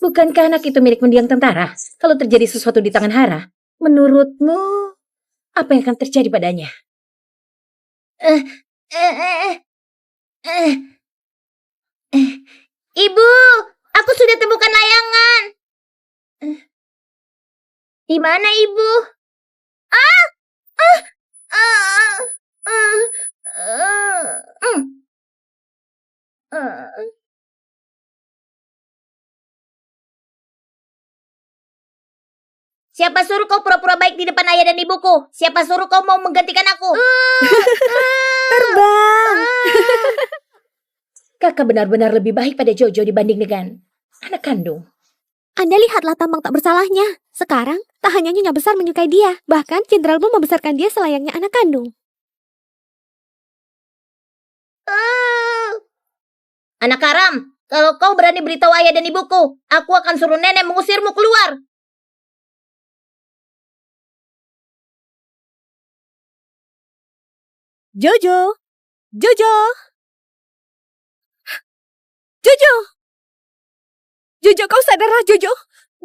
Bukankah anak itu milik mendiang tentara? Kalau terjadi sesuatu di tangan Hara, menurutmu apa yang akan terjadi padanya? Ibu, aku sudah temukan layangan. Di mana, Ibu? Ah! Ah! Ah! Ah! Ah! Siapa suruh kau pura-pura baik di depan ayah dan ibuku? Siapa suruh kau mau menggantikan aku? Terbang! Kakak benar-benar lebih baik pada Jojo dibanding dengan anak kandung. Anda lihatlah tampang tak bersalahnya. Sekarang, tak hanya Nyonya besar menyukai dia, bahkan Jenderal pun membesarkan dia selayaknya anak kandung. Anak haram, kalau kau berani beritahu ayah dan ibuku, aku akan suruh nenek mengusirmu keluar. Jojo! Jojo! Jojo! Jojo, kau sadarlah, Jojo!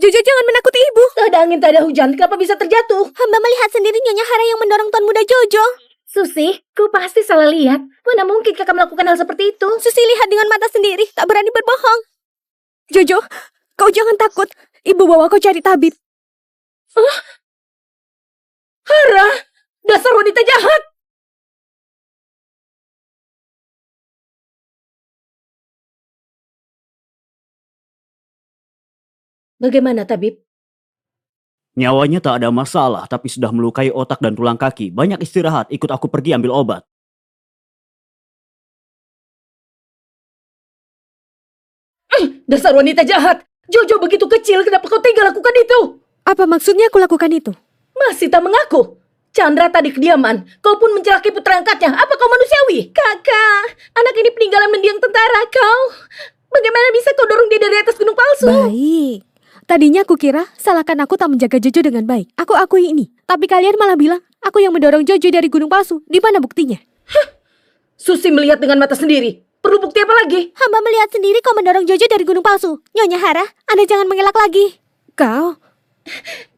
Jojo, jangan menakuti ibu! Tak ada angin, tak ada hujan, kenapa bisa terjatuh? Hamba melihat sendiri Nyonya Hara yang mendorong Tuan Muda Jojo. Susi, kau pasti salah lihat. Mana mungkin kakak melakukan hal seperti itu? Susi lihat dengan mata sendiri, tak berani berbohong. Jojo, kau jangan takut. Ibu bawa kau cari tabib. Hara, dasar wanita jahat! Bagaimana, tabib? Nyawanya tak ada masalah, tapi sudah melukai otak dan tulang kaki. Banyak istirahat, ikut aku pergi ambil obat. Dasar wanita jahat! Jojo begitu kecil, kenapa kau tega lakukan itu? Apa maksudnya aku lakukan itu? Masih tak mengaku. Chandra tadi kediaman, kau pun mencelakai putra angkatnya. Apa kau manusiawi? Kakak, anak ini peninggalan mendiang tentara. Kau, bagaimana bisa kau dorong dia dari atas gunung palsu? Baik. Tadinya aku kira salahkan aku tak menjaga Jojo dengan baik. Aku akui ini. Tapi kalian malah bilang aku yang mendorong Jojo dari gunung palsu. Di mana buktinya? Susi melihat dengan mata sendiri. Perlu bukti apa lagi? Hamba melihat sendiri kau mendorong Jojo dari gunung palsu. Nyonya Hara, Anda jangan mengelak lagi. Kau?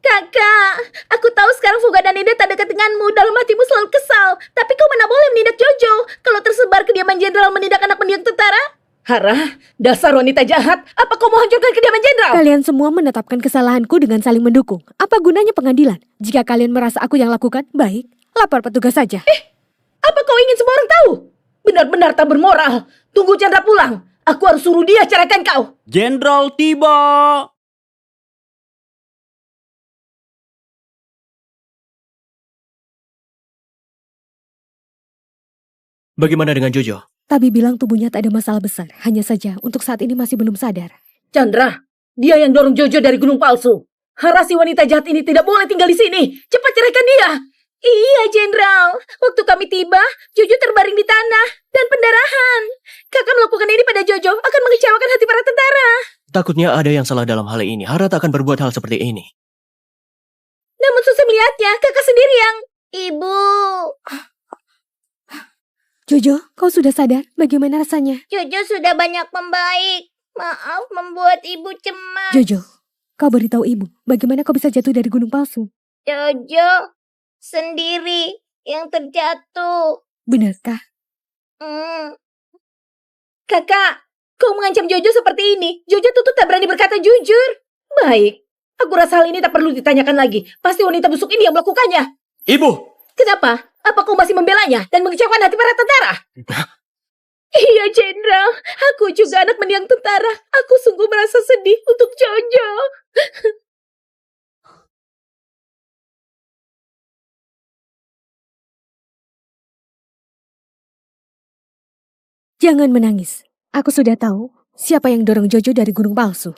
Kakak, aku tahu sekarang Fuga dan Ida tak dekat denganmu. Dalam hatimu selalu kesal. Tapi kau mana boleh menindak Jojo. Kalau tersebar kediaman jenderal menindak anak mendiang tentara. Hara, dasar wanita jahat. Apa kau mau hancurkan kediaman jenderal? Kalian semua menetapkan kesalahanku dengan saling mendukung. Apa gunanya pengadilan? Jika kalian merasa aku yang lakukan, baik, lapor petugas saja. Apa kau ingin semua orang tahu? Benar-benar tak bermoral. Tunggu Chandra pulang. Aku harus suruh dia ceraikan kau. Jenderal tiba! Bagaimana dengan Jojo? Tabi bilang tubuhnya tak ada masalah besar. Hanya saja untuk saat ini masih belum sadar. Chandra, dia yang dorong Jojo dari gunung palsu. Hara si wanita jahat ini tidak boleh tinggal di sini. Cepat ceraikan dia. Iya, Jenderal. Waktu kami tiba, Jojo terbaring di tanah dan pendarahan. Kakak melakukan ini pada Jojo akan mengecewakan hati para tentara. Takutnya ada yang salah dalam hal ini. Hara tak akan berbuat hal seperti ini. Namun Susi melihatnya, kakak sendiri yang... Ibu, Jojo, kau sudah sadar? Bagaimana rasanya? Jojo sudah banyak membaik. Maaf membuat ibu cemas. Jojo, kau beritahu ibu, bagaimana kau bisa jatuh dari gunung palsu? Jojo sendiri yang terjatuh. Benarkah? Kakak, kau mengancam Jojo seperti ini. Jojo tentu tak berani berkata jujur. Baik, aku rasa hal ini tak perlu ditanyakan lagi. Pasti wanita busuk ini yang melakukannya. Ibu! Kenapa? Apa kau masih membelanya dan mengecewakan hati para tentara? Iya, Jenderal. Aku juga anak mendiang tentara. Aku sungguh merasa sedih untuk Jojo. Jangan menangis. Aku sudah tahu siapa yang dorong Jojo dari gunung palsu.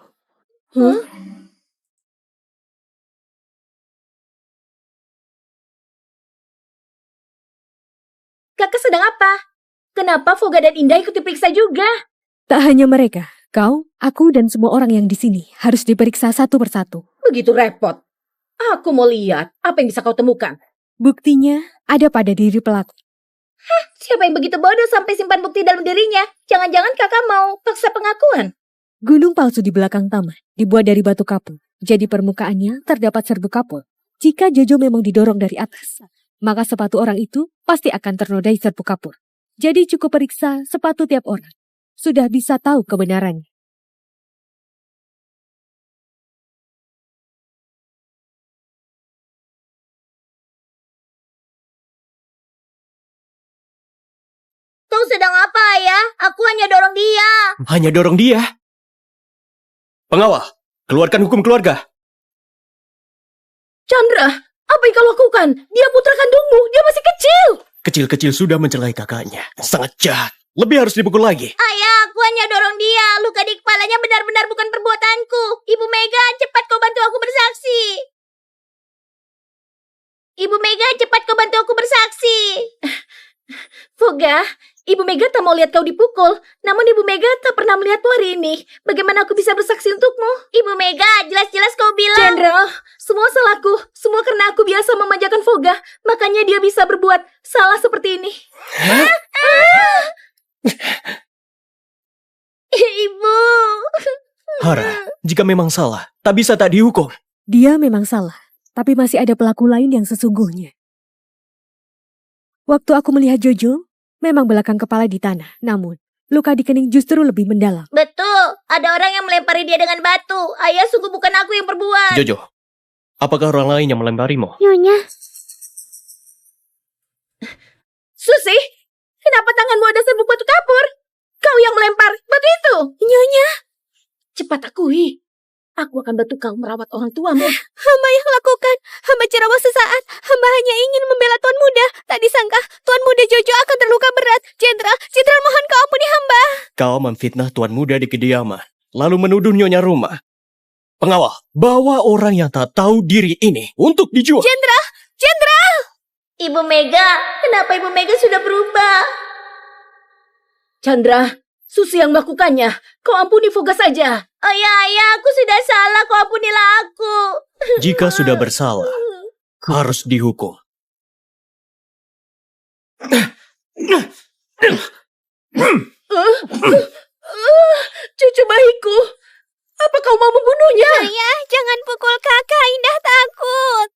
Kakak sedang apa? Kenapa Foga dan Indah ikut diperiksa juga? Tak hanya mereka, kau, aku, dan semua orang yang di sini harus diperiksa satu persatu. Begitu repot. Aku mau lihat apa yang bisa kau temukan. Buktinya ada pada diri pelaku. Siapa yang begitu bodoh sampai simpan bukti dalam dirinya? Jangan-jangan kakak mau paksa pengakuan? Gunung palsu di belakang taman dibuat dari batu kapur. Jadi permukaannya terdapat serbuk kapur. Jika Jojo memang didorong dari atas, maka sepatu orang itu pasti akan ternodai serbuk kapur. Jadi cukup periksa sepatu tiap orang. Sudah bisa tahu kebenarannya. Kau sedang apa, Ayah? Aku hanya dorong dia. Hanya dorong dia. Pengawal, keluarkan hukum keluarga. Chandra, apa yang kau lakukan? Dia putra kandungmu, dia masih kecil. Kecil-kecil sudah mencelakai kakaknya. Sangat jahat. Lebih harus dipukul lagi. Ayah, aku hanya dorong dia. Luka di kepalanya benar-benar bukan perbuatanku. Ibu Mega, cepat kau bantu aku bersaksi. Ibu Mega, cepat kau bantu aku bersaksi. Foga, Ibu Mega tak mau lihat kau dipukul. Namun Ibu Mega tak pernah melihatmu hari ini. Bagaimana aku bisa bersaksi untukmu? Ibu Mega, jelas-jelas kau bilang. Jenderal, semua salahku. Semua karena aku biasa memanjakan Foga. Makanya dia bisa berbuat salah seperti ini. Ibu. Hara, jika memang salah, tak bisa tak dihukum. Dia memang salah, tapi masih ada pelaku lain yang sesungguhnya. Waktu aku melihat Jojo, memang belakang kepala di tanah. Namun, luka di kening justru lebih mendalam. Betul, ada orang yang melempari dia dengan batu. Ayah, sungguh bukan aku yang perbuat. Jojo, apakah orang lain yang melemparimu? Nyonya. Susi, kenapa tanganmu ada serbuk batu kapur? Kau yang melempar batu itu. Nyonya. Cepat akui. Aku akan bantu kau merawat orang tuamu. Hamba yang lakukan. Hamba ceramah sesaat. Hamba hanya ingin membela Tuan Muda. Tak disangka Tuan Muda Jojo akan terluka berat. Jenderal mohon kau ampuni hamba. Kau memfitnah tuan muda di kediaman, lalu menuduh nyonya rumah. Pengawal, bawa orang yang tak tahu diri ini untuk dijual. Jenderal. Ibu Mega, kenapa Ibu Mega sudah berubah? Chandra, Susi yang melakukannya. Kau ampuni Foga saja. Ayah, aku sudah salah. Kau ampunilah aku. Jika sudah bersalah, harus dihukum. Cucu bayiku, apa kau mau membunuhnya? Ayah, jangan pukul kakak. Indah takut.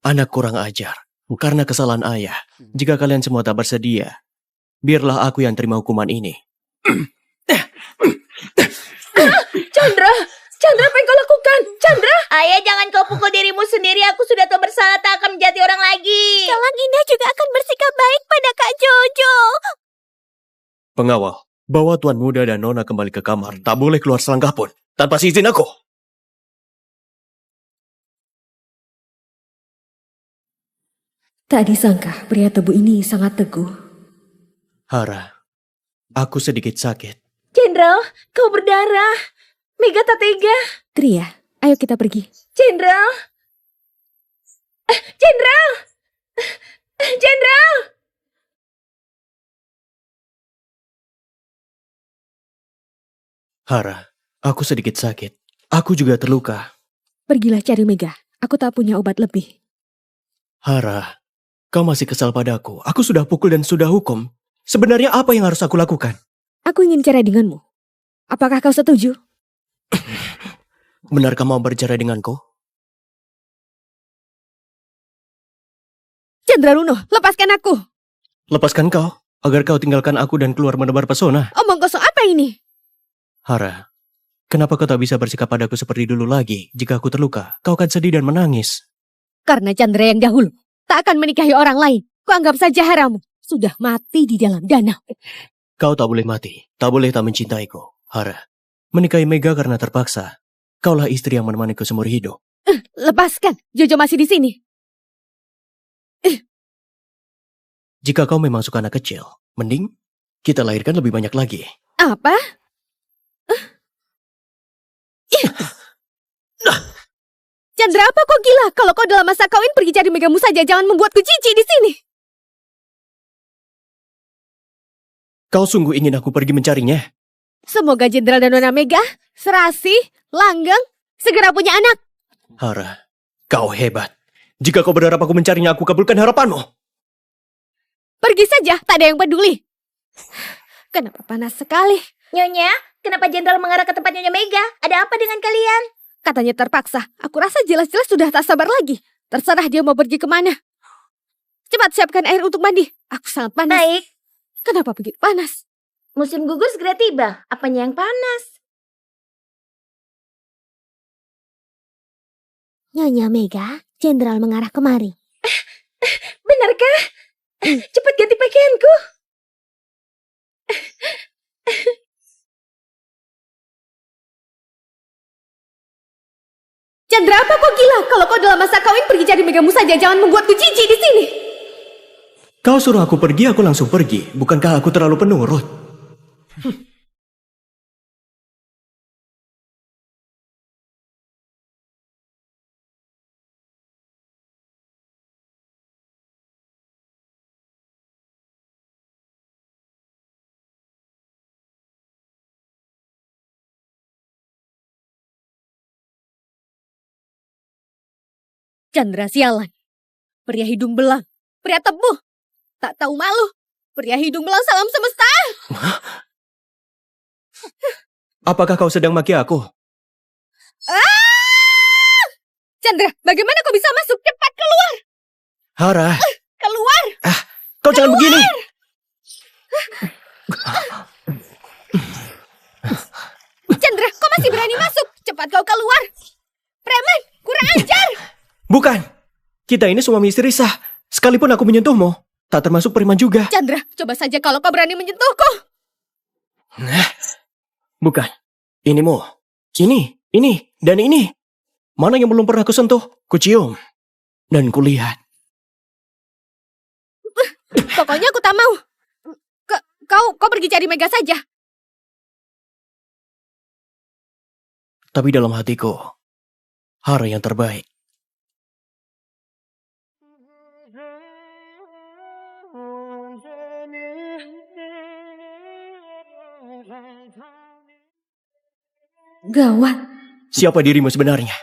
Anak kurang ajar, karena kesalahan ayah. Jika kalian semua tak bersedia, biarlah aku yang terima hukuman ini. Chandra, apa yang kau lakukan? Chandra! Ayah, jangan kau pukul dirimu sendiri. Aku sudah tahu bersalah, tak akan menjadi orang lagi. Kelak Indah juga akan bersikap baik pada Kak Jojo. Pengawal, bawa tuan muda dan nona kembali ke kamar. Tak boleh keluar selangkah pun, tanpa izin aku. Tak disangka pria tebu ini sangat teguh. Hara, aku sedikit sakit. Jenderal, kau berdarah. Mega tak tega. Tria, ayo kita pergi. Jenderal! Jenderal! Jenderal! Hara, aku sedikit sakit. Aku juga terluka. Pergilah cari Mega. Aku tak punya obat lebih. Hara, kau masih kesal padaku. Aku sudah pukul dan sudah hukum. Sebenarnya apa yang harus aku lakukan? Aku ingin cerai denganmu. Apakah kau setuju? Benarkah mau bercerai denganku? Jenderal Luno, lepaskan aku. Lepaskan kau, agar kau tinggalkan aku dan keluar menebar pesona. Omong kosong apa ini? Hara, kenapa kau tak bisa bersikap padaku seperti dulu lagi? Jika aku terluka, kau akan sedih dan menangis. Karena Chandra yang dahulu tak akan menikahi orang lain. Kau anggap saja Haramu sudah mati di dalam danau. Kau tak boleh mati, tak boleh tak mencintaiku. Hara, menikahi Mega karena terpaksa. Kaulah istri yang menemaniku seumur hidup. Lepaskan, Jojo masih di sini. Jika kau memang suka anak kecil, mending kita lahirkan lebih banyak lagi. Apa? Chandra, apa kau gila? Kalau kau dalam masa kawin, pergi cari Megamu saja. Jangan membuatku jijik di sini. Kau sungguh ingin aku pergi mencarinya? Semoga Jenderal dan Nona Mega, serasi, langgeng, segera punya anak. Hara, kau hebat. Jika kau berharap aku mencarinya, aku kabulkan harapanmu. Pergi saja, tak ada yang peduli. Kenapa panas sekali? Nyonya, kenapa Jenderal mengarah ke tempat Nyonya Mega? Ada apa dengan kalian? Katanya terpaksa. Aku rasa jelas-jelas sudah tak sabar lagi. Terserah dia mau pergi kemana. Cepat siapkan air untuk mandi. Aku sangat panas. Baik, Kenapa begitu panas? musim gugur segera tiba. Apanya yang panas? Nyonya Mega, Jenderal mengarah kemari. Benarkah? Cepat ganti pakaianku. Chandra, apa kau gila? Kalau kau dalam masa kawin, pergi cari Megamu saja. Jangan membuatku jijik di sini. Kau suruh aku pergi, aku langsung pergi. Bukankah aku terlalu penurut? Chandra, sialan. Pria hidung belang. Pria tebuh. Tak tahu malu. Pria hidung belang salam semesta. Apakah kau sedang maki aku? Chandra, bagaimana kau bisa masuk? Cepat keluar. Hara, Keluar. kau jangan begini. Chandra, kau masih berani masuk? Cepat kau keluar. Preman, kurang ajar. Bukan. Kita ini suami istri sah. Sekalipun aku menyentuhmu, tak termasuk preman juga. Chandra, coba saja kalau kau berani menyentuhku. Bukan. Inimu. Ini, dan ini. Mana yang belum pernah kusentuh? Kucium. Dan kulihat. Pokoknya aku tak mau. Kau pergi cari Mega saja. Tapi dalam hatiku, Hara yang terbaik. Gawat. Siapa dirimu sebenarnya?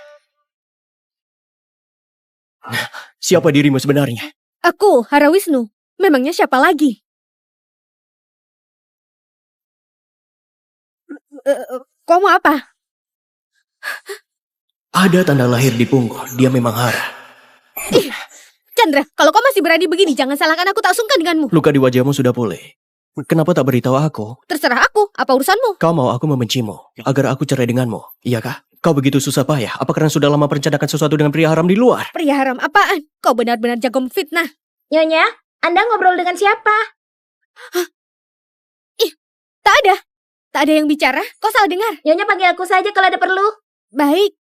Siapa dirimu sebenarnya? Aku, Hara Wisnu. Memangnya siapa lagi? Kau mau apa? Ada tanda lahir di punggung. Dia memang Hara. Chandra, kalau kau masih berani begini, jangan salahkan aku, tak sungkan denganmu. Luka di wajahmu sudah pulih. Kenapa tak beritahu aku? Terserah aku, apa urusanmu? Kau mau aku membencimu, agar aku cerai denganmu, iya kah? Kau begitu susah payah, apa karena sudah lama merencanakan sesuatu dengan pria haram di luar? Pria haram apaan? Kau benar-benar jago memfitnah. Nyonya, Anda ngobrol dengan siapa? Tak ada. Tak ada yang bicara, kau salah dengar. Nyonya panggil aku saja kalau ada perlu. Baik,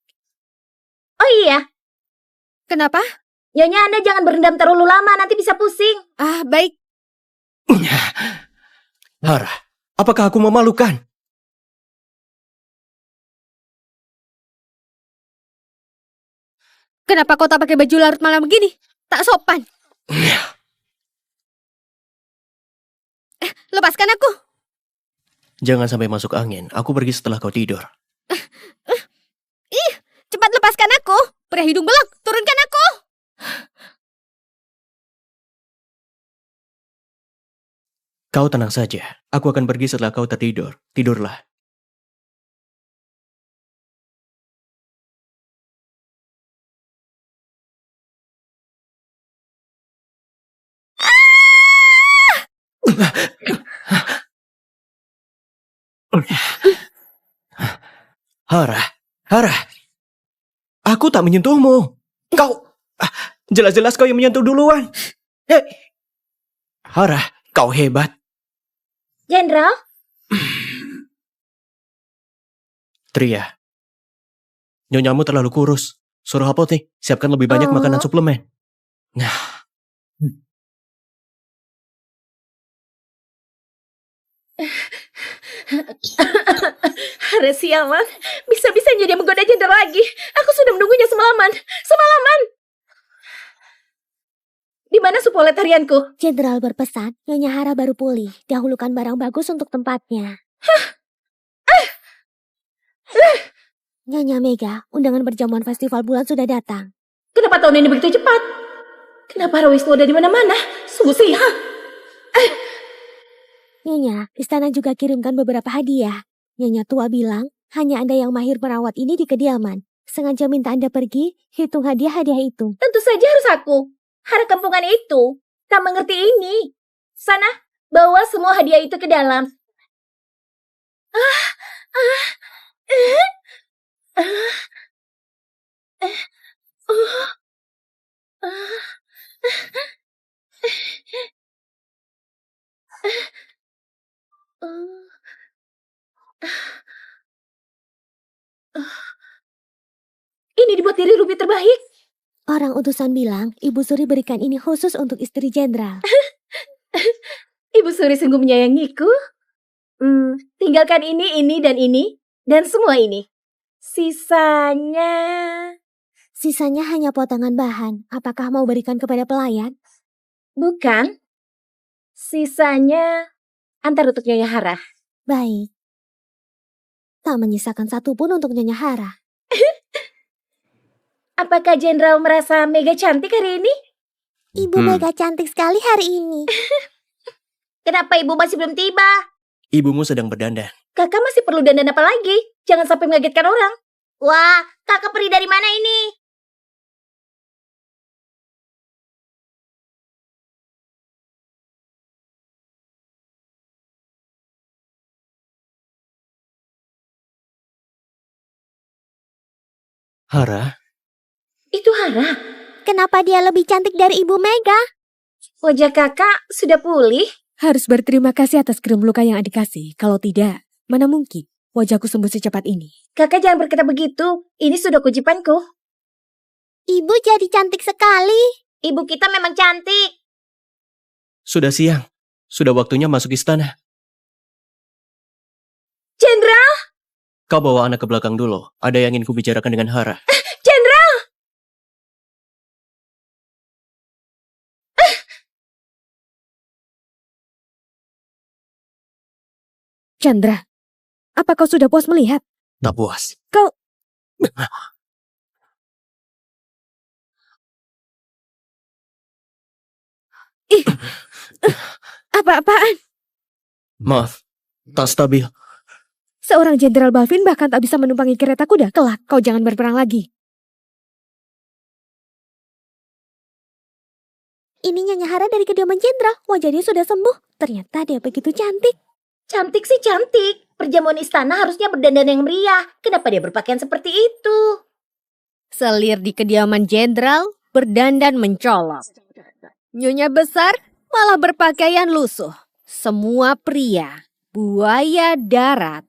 Oh iya, kenapa? Nyonya Anda jangan berendam terlalu lama, nanti bisa pusing. Baik. Hara, apakah aku memalukan? Kenapa kau tak pakai baju larut malam begini? Tak sopan. Lepaskan aku. Jangan sampai masuk angin, aku pergi setelah kau tidur. Cepat lepaskan aku. Pria hidung belang, turunkan aku. Kau tenang saja, aku akan pergi setelah kau tertidur. Tidurlah. Hara, aku tak menyentuhmu. Jelas-jelas kau yang menyentuh duluan. Hara, kau hebat. Jenderal, Tria, nyonyamu terlalu kurus. Suruh apotek, siapkan lebih banyak makanan suplemen. Nah, Hara sialan, bisa-bisanya dia menggoda Jenderal lagi. Aku sudah menunggunya semalaman. Di mana supoletarianku? Jenderal berpesan, Nyonya Hara baru pulih. Dahulukan barang bagus untuk tempatnya. Nyonya Mega, undangan perjamuan festival bulan sudah datang. Kenapa tahun ini begitu cepat? Kenapa Hara Wisnu ada di mana-mana? Sungguh sial. Nyonya, istana juga kirimkan beberapa hadiah. Nyonya tua bilang, hanya Anda yang mahir merawat ini di kediaman. Sengaja minta Anda pergi, hitung hadiah-hadiah itu. Tentu saja harus aku. Hara kampungan itu tak mengerti ini. Sana, bawa semua hadiah itu ke dalam. Ini dibuat dari ruby terbaik. Orang utusan bilang, Ibu Suri berikan ini khusus untuk istri jenderal. Ibu Suri sungguh menyayangiku. Tinggalkan ini, dan semua ini. Sisanya hanya potongan bahan. Apakah mau berikan kepada pelayan? Bukan. Sisanya antar untuk Nyonya Hara. Baik. Tak menyisakan satupun untuk Nyonya Hara. Apakah Jenderal merasa Mega cantik hari ini? Ibu Mega cantik sekali hari ini. Kenapa ibu masih belum tiba? Ibumu sedang berdandan. Kakak masih perlu dandan apa lagi? Jangan sampai mengagetkan orang. Wah, kakak pergi dari mana ini? Hara, Itu Hara. Kenapa dia lebih cantik dari Ibu Mega? Wajah kakak sudah pulih. Harus berterima kasih atas krim luka yang adik kasih. Kalau tidak, mana mungkin wajahku sembuh secepat ini. Kakak jangan berkata begitu. Ini sudah kewajibanku. Ibu jadi cantik sekali. Ibu kita memang cantik. sudah siang. Sudah waktunya masuk istana. Jenderal! Kau bawa anak ke belakang dulu. Ada yang ingin kubicarakan dengan Hara. Jenderal! Chandra, apa kau sudah puas melihat? Tak puas. Kau... Ih, apa-apaan? Maaf, tak stabil. Seorang Jenderal Balvin bahkan tak bisa menumpangi kereta kuda. Kelak, kau jangan berperang lagi. Ini Nyonya Hara dari kediaman jenderal. Wajahnya sudah sembuh. Ternyata dia begitu cantik. Cantik sih cantik. Perjamuan istana harusnya berdandan yang meriah. Kenapa dia berpakaian seperti itu? Selir di kediaman jenderal, berdandan mencolok. Nyonya besar malah berpakaian lusuh. Semua pria, buaya darat,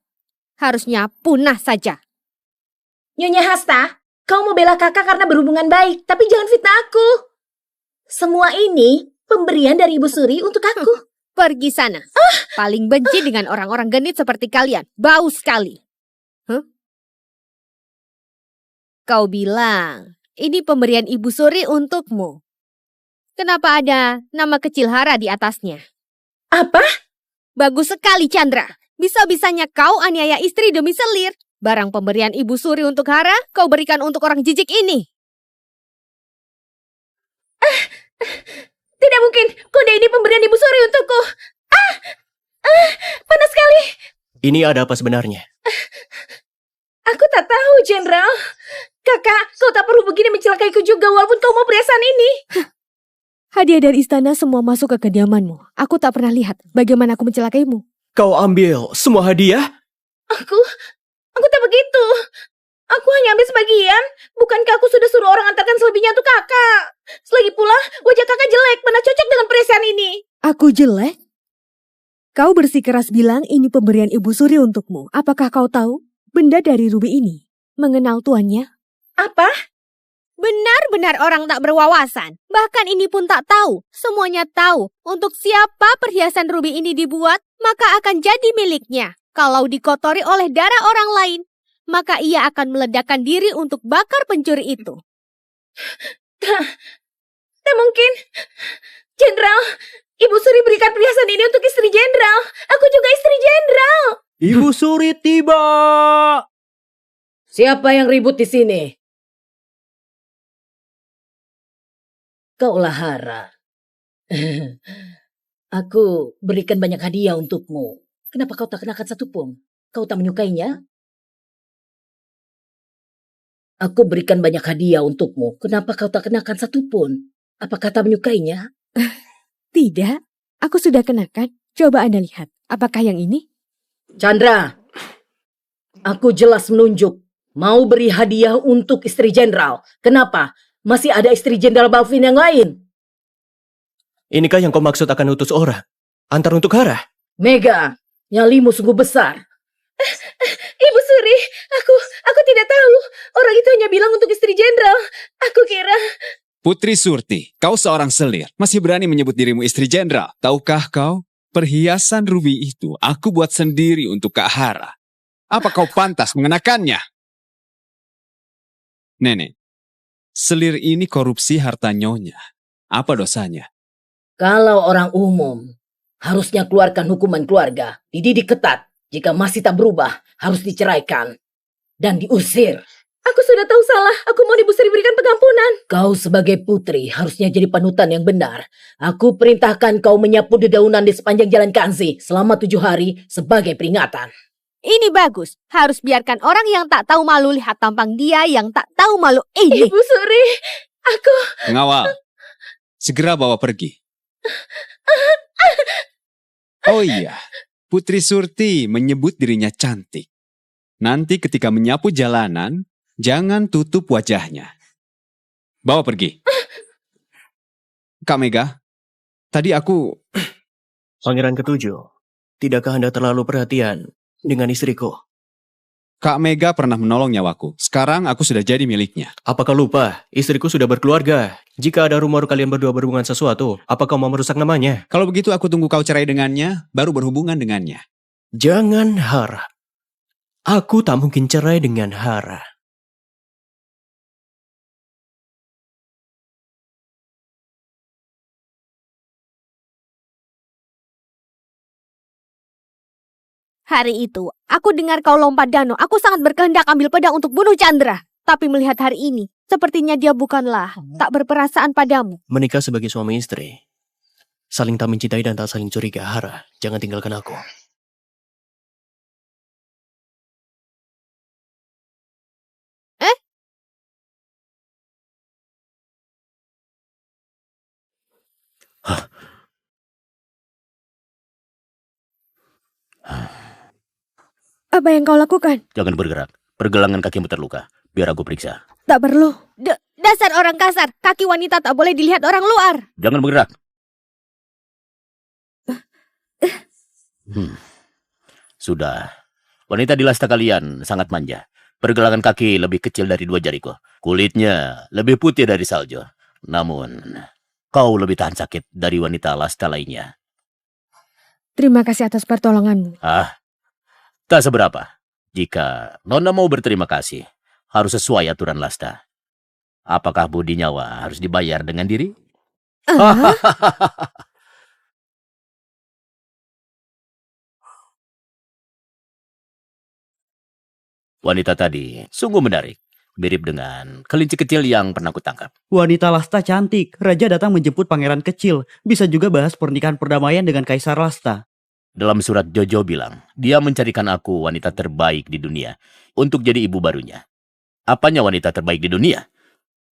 harusnya punah saja. Nyonya Hasta, kau mau bela kakak karena berhubungan baik, tapi jangan fitnah aku. Semua ini pemberian dari Ibu Suri untuk aku. Pergi sana. Paling benci dengan orang-orang genit seperti kalian. Bau sekali. Kau bilang, ini pemberian Ibu Suri untukmu. Kenapa ada nama kecil Hara di atasnya? Apa? Bagus sekali, Chandra. Bisa-bisanya kau aniaya istri demi selir. Barang pemberian Ibu Suri untuk Hara, kau berikan untuk orang jijik ini. Tidak mungkin. Kode ini pemberian Ibu Suri untukku. Panas sekali. Ini ada apa sebenarnya? Aku tak tahu, Jenderal. Kakak, kau tak perlu begini mencelakaiku juga walaupun kau mau perhiasan ini. Hadiah dari istana semua masuk ke kediamanmu. Aku tak pernah lihat bagaimana aku mencelakaimu. Kau ambil semua hadiah? Aku tak begitu. Aku hanya ambil sebagian. Bukankah aku sudah suruh orang antarkan selebihnya untuk kakak? Selagi pula, wajah kakak jelek. Mana cocok dengan perhiasan ini? Aku jelek? Kau bersikeras bilang ini pemberian Ibu Suri untukmu. Apakah kau tahu benda dari ruby ini mengenal tuannya? Apa? Benar-benar orang tak berwawasan. Bahkan ini pun tak tahu. Semuanya tahu untuk siapa perhiasan ruby ini dibuat, maka akan jadi miliknya. Kalau dikotori oleh darah orang lain, maka ia akan meledakkan diri untuk bakar pencuri itu. Tak mungkin. Jenderal, Ibu Suri berikan perhiasan ini untuk istri jenderal. Aku juga istri jenderal. Ibu Suri tiba. Siapa yang ribut di sini? Kaulah Hara. Aku berikan banyak hadiah untukmu. Kenapa kau tak kenakan satu pun? Kau tak menyukainya? Aku berikan banyak hadiah untukmu. Kenapa kau tak kenakan satu pun? Apakah tak menyukainya? Tidak, aku sudah kenakan. Coba Anda lihat, apakah yang ini? Chandra, aku jelas menunjuk. Mau beri hadiah untuk istri jenderal. Kenapa? Masih ada istri jenderal Balvin yang lain. Inikah yang kau maksud akan utus orang? Antar untuk Hara? Mega, nyalimu sungguh besar. Ibu Suri, aku tidak tahu. Orang itu hanya bilang untuk istri jenderal. Aku kira... Putri Surti, kau seorang selir, masih berani menyebut dirimu istri jenderal. Tahukah kau, perhiasan ruby itu aku buat sendiri untuk Kak Hara. Apa kau pantas mengenakannya? Nenek, selir ini korupsi harta nyonya. Apa dosanya? Kalau orang umum, harusnya keluarkan hukuman keluarga. Dididik ketat. Jika masih tak berubah, harus diceraikan. Dan diusir. Aku sudah tahu salah. Aku mau Ibu Suri berikan pengampunan. Kau sebagai putri harusnya jadi panutan yang benar. Aku perintahkan kau menyapu dedaunan di sepanjang jalan Kanzi selama 7 hari sebagai peringatan. Ini bagus. Harus biarkan orang yang tak tahu malu lihat tampang dia yang tak tahu malu ini. Ibu Suri, aku... Pengawal, segera bawa pergi. Oh iya, Putri Surti menyebut dirinya cantik. Nanti ketika menyapu jalanan, jangan tutup wajahnya. Bawa pergi. Kak Mega, tadi aku... Pangeran ketujuh, tidakkah Anda terlalu perhatian dengan istriku? Kak Mega pernah menolong nyawaku. Sekarang aku sudah jadi miliknya. Apakah lupa, istriku sudah berkeluarga. Jika ada rumor kalian berdua berhubungan sesuatu, apa kau mau merusak namanya? Kalau begitu aku tunggu kau cerai dengannya, baru berhubungan dengannya. Jangan harap. Aku tak mungkin cerai dengan Hara. Hari itu, aku dengar kau lompat danau. Aku sangat berkehendak ambil pedang untuk bunuh Chandra. Tapi melihat hari ini, sepertinya dia bukanlah tak berperasaan padamu. Menikah sebagai suami istri. Saling tak mencintai dan tak saling curiga. Hara, jangan tinggalkan aku. Apa yang kau lakukan? Jangan bergerak. Pergelangan kakimu terluka. Biar aku periksa. Tak perlu. Dasar orang kasar. Kaki wanita tak boleh dilihat orang luar. Jangan bergerak. Sudah. Wanita di lasta kalian sangat manja. Pergelangan kaki lebih kecil dari 2 jariku. Kulitnya lebih putih dari salju. Namun, kau lebih tahan sakit dari wanita lasta lainnya. Terima kasih atas pertolonganmu. Tak seberapa. Jika Nona mau berterima kasih, harus sesuai aturan lasta. Apakah budi nyawa harus dibayar dengan diri? Wanita tadi sungguh menarik. Mirip dengan kelinci kecil yang pernah kutangkap. Wanita Lasta cantik. Raja datang menjemput pangeran kecil. Bisa juga bahas pernikahan perdamaian dengan Kaisar Lasta. Dalam surat Jojo bilang, dia mencarikan aku wanita terbaik di dunia untuk jadi ibu barunya. Apanya wanita terbaik di dunia?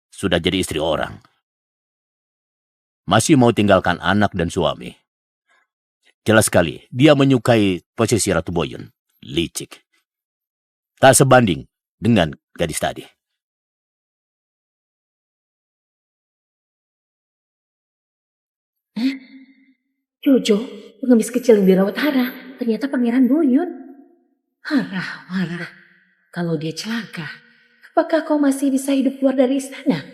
Sudah jadi istri orang. Masih mau tinggalkan anak dan suami. Jelas sekali, dia menyukai posisi Ratu Boyun. Licik. Tak sebanding dengan gadis tadi. Jojo, pengemis kecil yang dirawat Hara, ternyata Pangeran Boyun. Hara, kalau dia celaka, apakah kau masih bisa hidup keluar dari istana?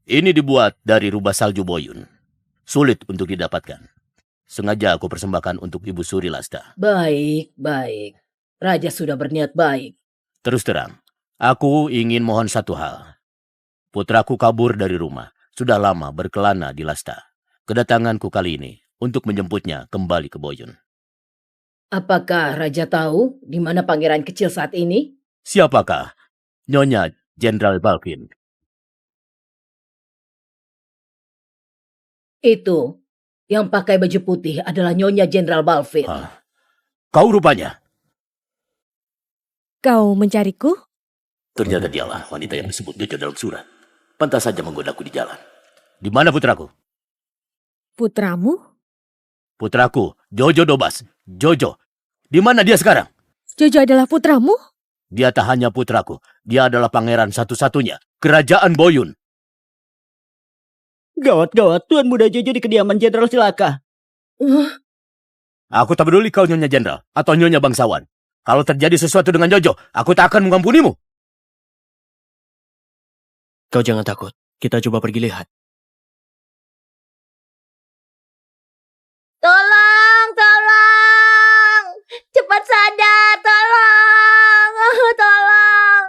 Ini dibuat dari rubah salju Boyun. Sulit untuk didapatkan. Sengaja aku persembahkan untuk Ibu Suri Lasta. Baik, baik. Raja sudah berniat baik. Terus terang, aku ingin mohon satu hal. Putraku kabur dari rumah. Sudah lama berkelana di Lasta. Kedatanganku kali ini untuk menjemputnya kembali ke Boyun. Apakah Raja tahu di mana pangeran kecil saat ini? Siapakah Nyonya Jenderal Balvin? Itu, yang pakai baju putih adalah Nyonya Jenderal Balvin. Kau rupanya. Kau mencariku? Ternyata dialah wanita yang disebut Jojo dalam surat. Pantas saja menggodaku di jalan. Di mana putraku? Putramu? Putraku, Jojo Dobas. Jojo. Di mana dia sekarang? Jojo adalah putramu? Dia tak hanya putraku. Dia adalah pangeran satu-satunya. Kerajaan Boyun. Gawat-gawat, Tuan Muda Jojo di kediaman Jenderal Cilaka. Aku tak peduli kau Nyonya Jenderal atau Nyonya Bangsawan. Kalau terjadi sesuatu dengan Jojo, aku tak akan mengampunimu. Kau jangan takut. Kita coba pergi lihat. Tolong, tolong. Cepat sadar, tolong. Tolong.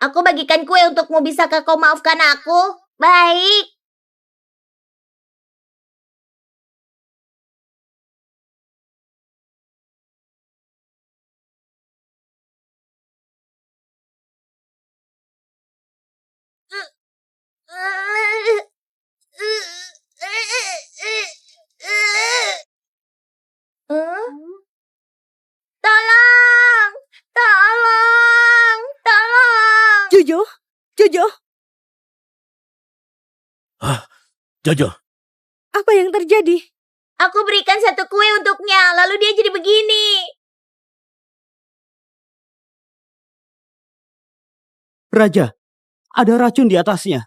Aku bagikan kue untukmu, bisakah kau maafkan aku? Baik. Tolong! Tolong! Tolong! Jojo? Jojo? Jojo, Apa yang terjadi? Aku berikan satu kue untuknya, lalu dia jadi begini. Raja, ada racun di atasnya.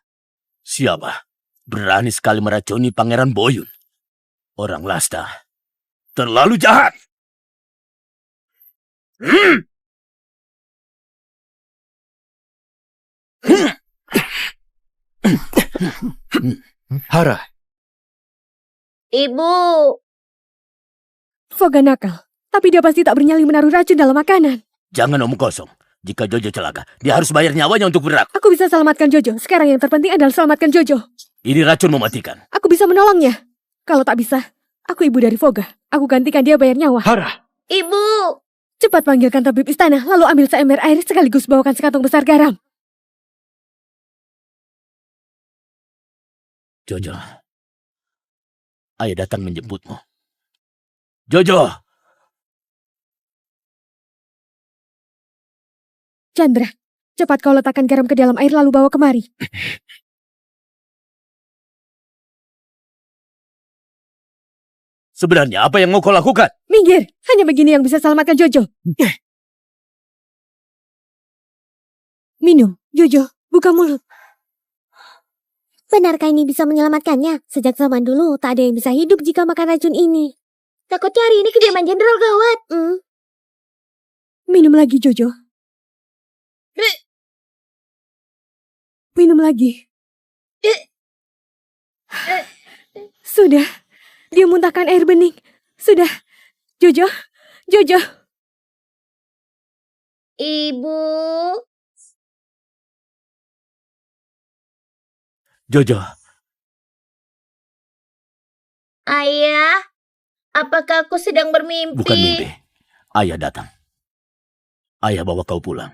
siapa? Berani sekali meracuni Pangeran Boyun. Orang Lasta. Terlalu jahat. Hara, Ibu, Foga nakal. Tapi dia pasti tak bernyali menaruh racun dalam makanan. Jangan omong kosong. Jika Jojo celaka, dia harus bayar nyawanya untuk bergerak. Aku bisa selamatkan Jojo. Sekarang yang terpenting adalah selamatkan Jojo. Ini racun mematikan. Aku bisa menolongnya. Kalau tak bisa, aku ibu dari Foga. Aku gantikan dia bayar nyawa. Hara. Ibu. Cepat panggilkan tabib istana, lalu ambil seember air sekaligus bawakan sekantong besar garam. Jojo. Ayah datang menjemputmu. Jojo. Chandra, cepat kau letakkan garam ke dalam air lalu bawa kemari. Sebenarnya apa yang mau kau lakukan? Minggir, hanya begini yang bisa selamatkan Jojo. Minum, Jojo, buka mulut. Benarkah ini bisa menyelamatkannya? Sejak zaman dulu, tak ada yang bisa hidup jika makan racun ini. Takutnya hari ini kediaman jenderal gawat. Minum lagi, Jojo. Minum lagi. Sudah, dia muntahkan air bening. Sudah, Jojo, Jojo. Ibu. Jojo. Ayah, apakah aku sedang bermimpi? Bukan mimpi. Ayah datang. Ayah bawa kau pulang.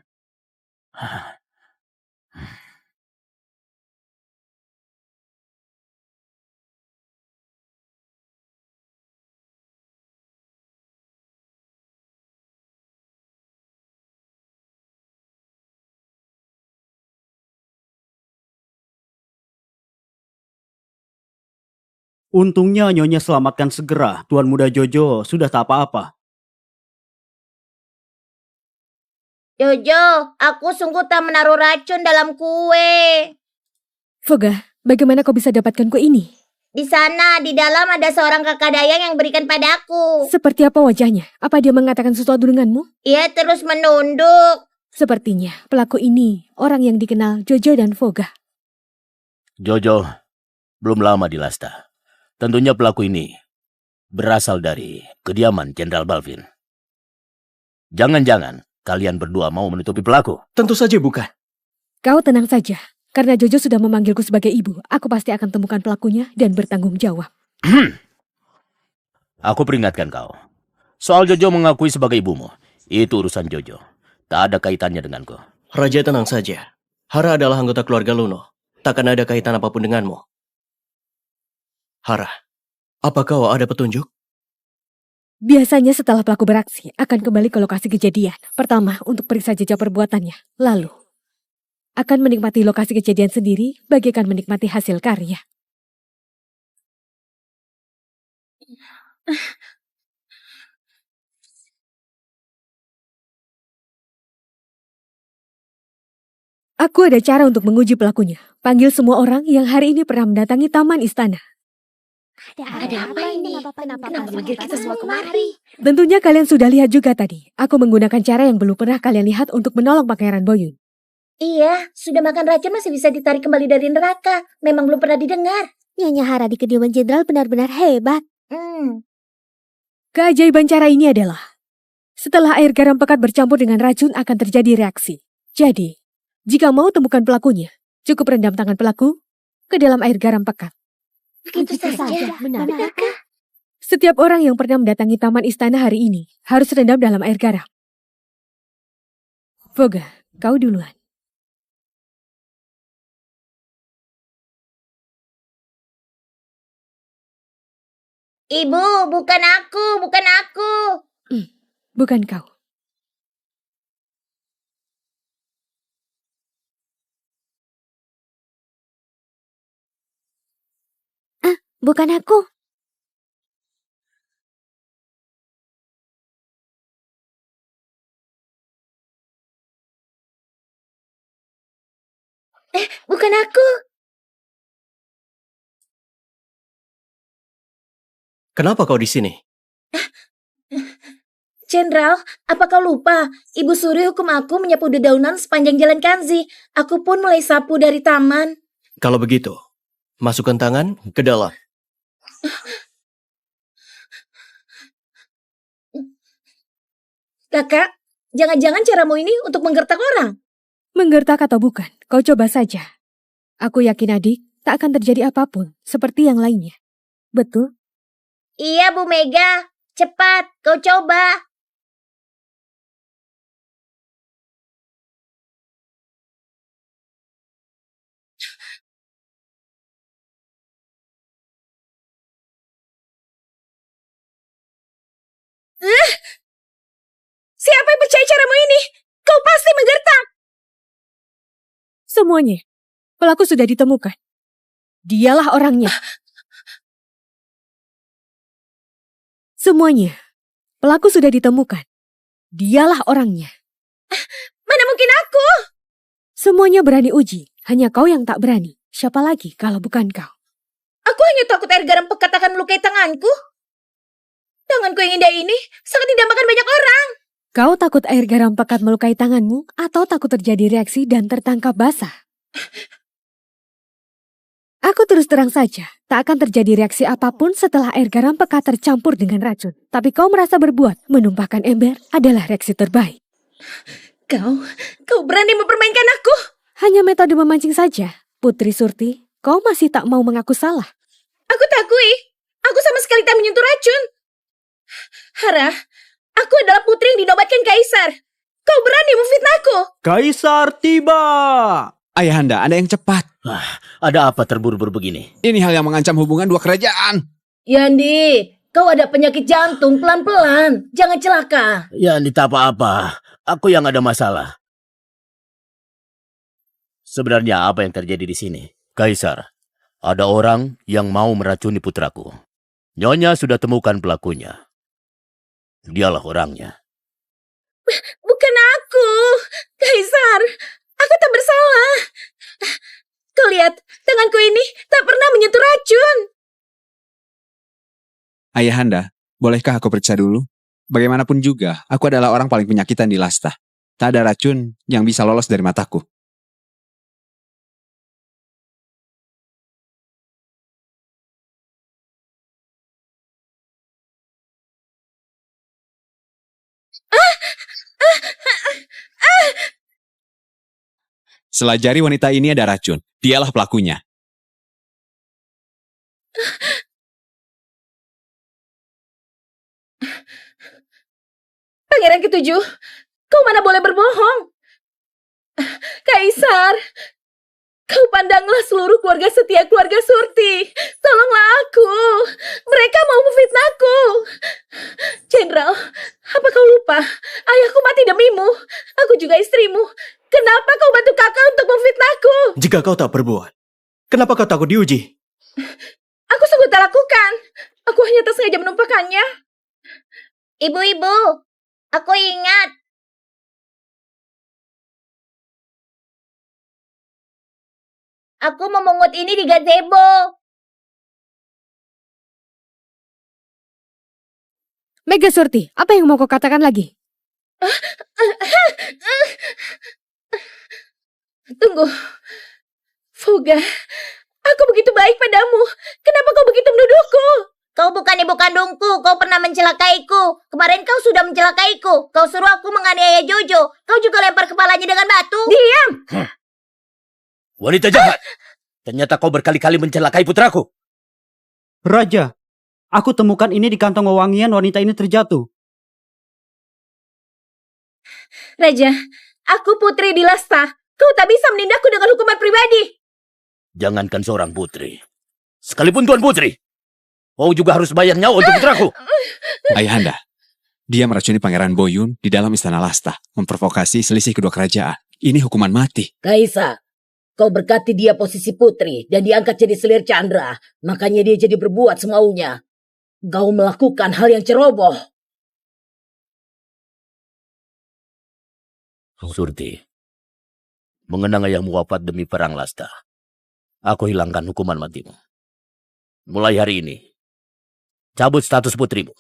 Untungnya Nyonya selamatkan segera. Tuan Muda Jojo sudah tak apa-apa. Jojo, aku sungguh tak menaruh racun dalam kue. Foga, bagaimana kau bisa dapatkan kue ini? Di sana, di dalam ada seorang kakak dayang yang berikan padaku. Seperti apa wajahnya? Apa dia mengatakan sesuatu denganmu? Ia terus menunduk. Sepertinya pelaku ini orang yang dikenal Jojo dan Foga. Jojo, belum lama di Lasta. Tentunya pelaku ini berasal dari kediaman Jenderal Balvin. Jangan-jangan kalian berdua mau menutupi pelaku? Tentu saja bukan. Kau tenang saja. Karena Jojo sudah memanggilku sebagai ibu, aku pasti akan temukan pelakunya dan bertanggung jawab. Aku peringatkan kau. Soal Jojo mengakui sebagai ibumu, itu urusan Jojo. Tak ada kaitannya denganku. Raja tenang saja. Hara adalah anggota keluarga Luno. Takkan ada kaitan apapun denganmu. Hara, apa kau ada petunjuk? Biasanya setelah pelaku beraksi, akan kembali ke lokasi kejadian. Pertama, untuk periksa jejak perbuatannya. Lalu, akan menikmati lokasi kejadian sendiri, bagaikan menikmati hasil karya. Aku ada cara untuk menguji pelakunya. Panggil semua orang yang hari ini pernah mendatangi taman istana. Ada apa ini? Kenapa panggil kita semua kemari? Tentunya kalian sudah lihat juga tadi. Aku menggunakan cara yang belum pernah kalian lihat untuk menolong Pangeran Boyun. Iya, sudah makan racun masih bisa ditarik kembali dari neraka. Memang belum pernah didengar. Nyonya Hara di kediaman jenderal benar-benar hebat. Keajaiban cara ini adalah, setelah air garam pekat bercampur dengan racun akan terjadi reaksi. Jadi, jika mau temukan pelakunya, cukup rendam tangan pelaku ke dalam air garam pekat. Begitu saja, benarkah? Setiap orang yang pernah mendatangi taman istana hari ini harus rendam dalam air garam. Foga, kau duluan. Ibu, bukan aku. Bukan kau. Bukan aku. Bukan aku. Kenapa kau di sini? Jenderal, apa kau lupa? Ibu Suri hukum aku menyapu dedaunan sepanjang jalan Kanzi. Aku pun mulai sapu dari taman. Kalau begitu, masukkan tangan ke dalam. Kakak, jangan-jangan caramu ini untuk menggertak orang? Menggertak atau bukan, kau coba saja. Aku yakin adik, tak akan terjadi apapun seperti yang lainnya. Betul? Iya, Bu Mega. Cepat, kau coba. Siapa yang percaya caramu ini? Kau pasti menggertak. Semuanya. Pelaku sudah ditemukan. Dialah orangnya. Semuanya. Pelaku sudah ditemukan. Dialah orangnya. Mana mungkin aku? Semuanya berani uji. Hanya kau yang tak berani. Siapa lagi kalau bukan kau? Aku hanya takut air garam pekat akan melukai tanganku. Tanganku yang indah ini sangat didambakan banyak orang. Kau takut air garam pekat melukai tanganmu atau takut terjadi reaksi dan tertangkap basah? Aku terus terang saja, tak akan terjadi reaksi apapun setelah air garam pekat tercampur dengan racun. Tapi kau merasa berbuat, menumpahkan ember adalah reaksi terbaik. Kau berani mempermainkan aku? Hanya metode memancing saja. Putri Surti, kau masih tak mau mengaku salah. Aku takui. Aku sama sekali tak menyentuh racun. Hara, aku adalah putri yang dinobatkan kaisar. Kau berani memfitnahku? Kaisar tiba! Ayahanda, Anda yang cepat. Ada apa terburu-buru begini? Ini hal yang mengancam hubungan dua kerajaan. Yandi, kau ada penyakit jantung, pelan-pelan. Jangan celaka. Ya, tidak apa-apa. Aku yang ada masalah. Sebenarnya apa yang terjadi di sini? Kaisar, ada orang yang mau meracuni putraku. Nyonya sudah temukan pelakunya. Dialah orangnya. Bukan aku. Kaisar, aku tak bersalah. Kau lihat, tanganku ini tak pernah menyentuh racun. Ayahanda, bolehkah aku periksa dulu? Bagaimanapun juga, aku adalah orang paling penyakitan di Lasta. Tak ada racun yang bisa lolos dari mataku. Selajari wanita ini ada racun. Dialah pelakunya. Pangeran ketujuh, kau mana boleh berbohong. Kaisar, kau pandanglah seluruh keluarga setia keluarga Surti. Tolonglah aku. Mereka mau memfitnahku. Jenderal, apa kau lupa? Ayahku mati demimu. Aku juga istrimu. Kenapa kau bantu kakak untuk memfitnahku? Jika kau tak berbuat, kenapa kau takut diuji? Aku sungguh tak lakukan. Aku hanya tak sengaja menumpahkannya. Ibu-ibu, aku ingat. Aku memungut ini di gazebo. Mega Surti, apa yang mau kau katakan lagi? Tunggu. Fuga, aku begitu baik padamu. Kenapa kau begitu menuduhku? Kau bukan ibu kandungku, kau pernah mencelakaiku. Kemarin kau sudah mencelakaiku. Kau suruh aku menganiaya Jojo. Kau juga lempar kepalanya dengan batu. Diam! Wanita jahat. Ternyata kau berkali-kali mencelakai putraku. Raja, aku temukan ini di kantong wewangian wanita ini terjatuh. Raja, aku putri di Lasta. Kau tak bisa menindakku dengan hukuman pribadi. Jangankan seorang putri. Sekalipun tuan putri. Kau juga harus bayar nyawa untuk putraku. Ayahanda, dia meracuni Pangeran Boyun di dalam istana Lasta, memprovokasi selisih kedua kerajaan. Ini hukuman mati. Kaisar, kau berkati dia posisi putri dan diangkat jadi selir Chandra. Makanya dia jadi berbuat semaunya. Kau melakukan hal yang ceroboh. Surti, mengenang ayahmu wafat demi perang Lasta, aku hilangkan hukuman matimu. Mulai hari ini, cabut status putrimu.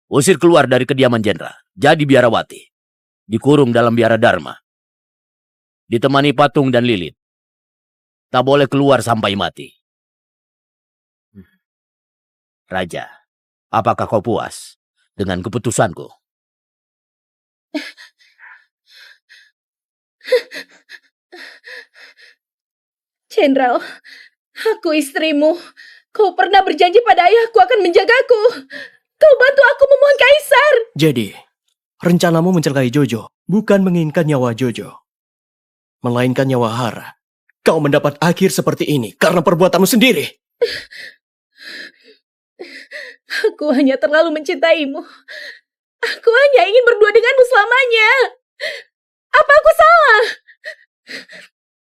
Usir keluar dari kediaman jenderal. Jadi biarawati. Dikurung dalam biara Dharma. Ditemani patung dan lilit. Tak boleh keluar sampai mati. Raja, apakah kau puas dengan keputusanku? Jenderal, aku istrimu. Kau pernah berjanji pada ayahku akan menjagaku. Kau bantu aku memohon Kaisar. Jadi, rencanamu mencelakai Jojo bukan menginginkan nyawa Jojo, melainkan nyawa Hara. Kau mendapat akhir seperti ini karena perbuatanmu sendiri. Aku hanya terlalu mencintaimu. Aku hanya ingin berdua denganmu selamanya. Apa aku salah?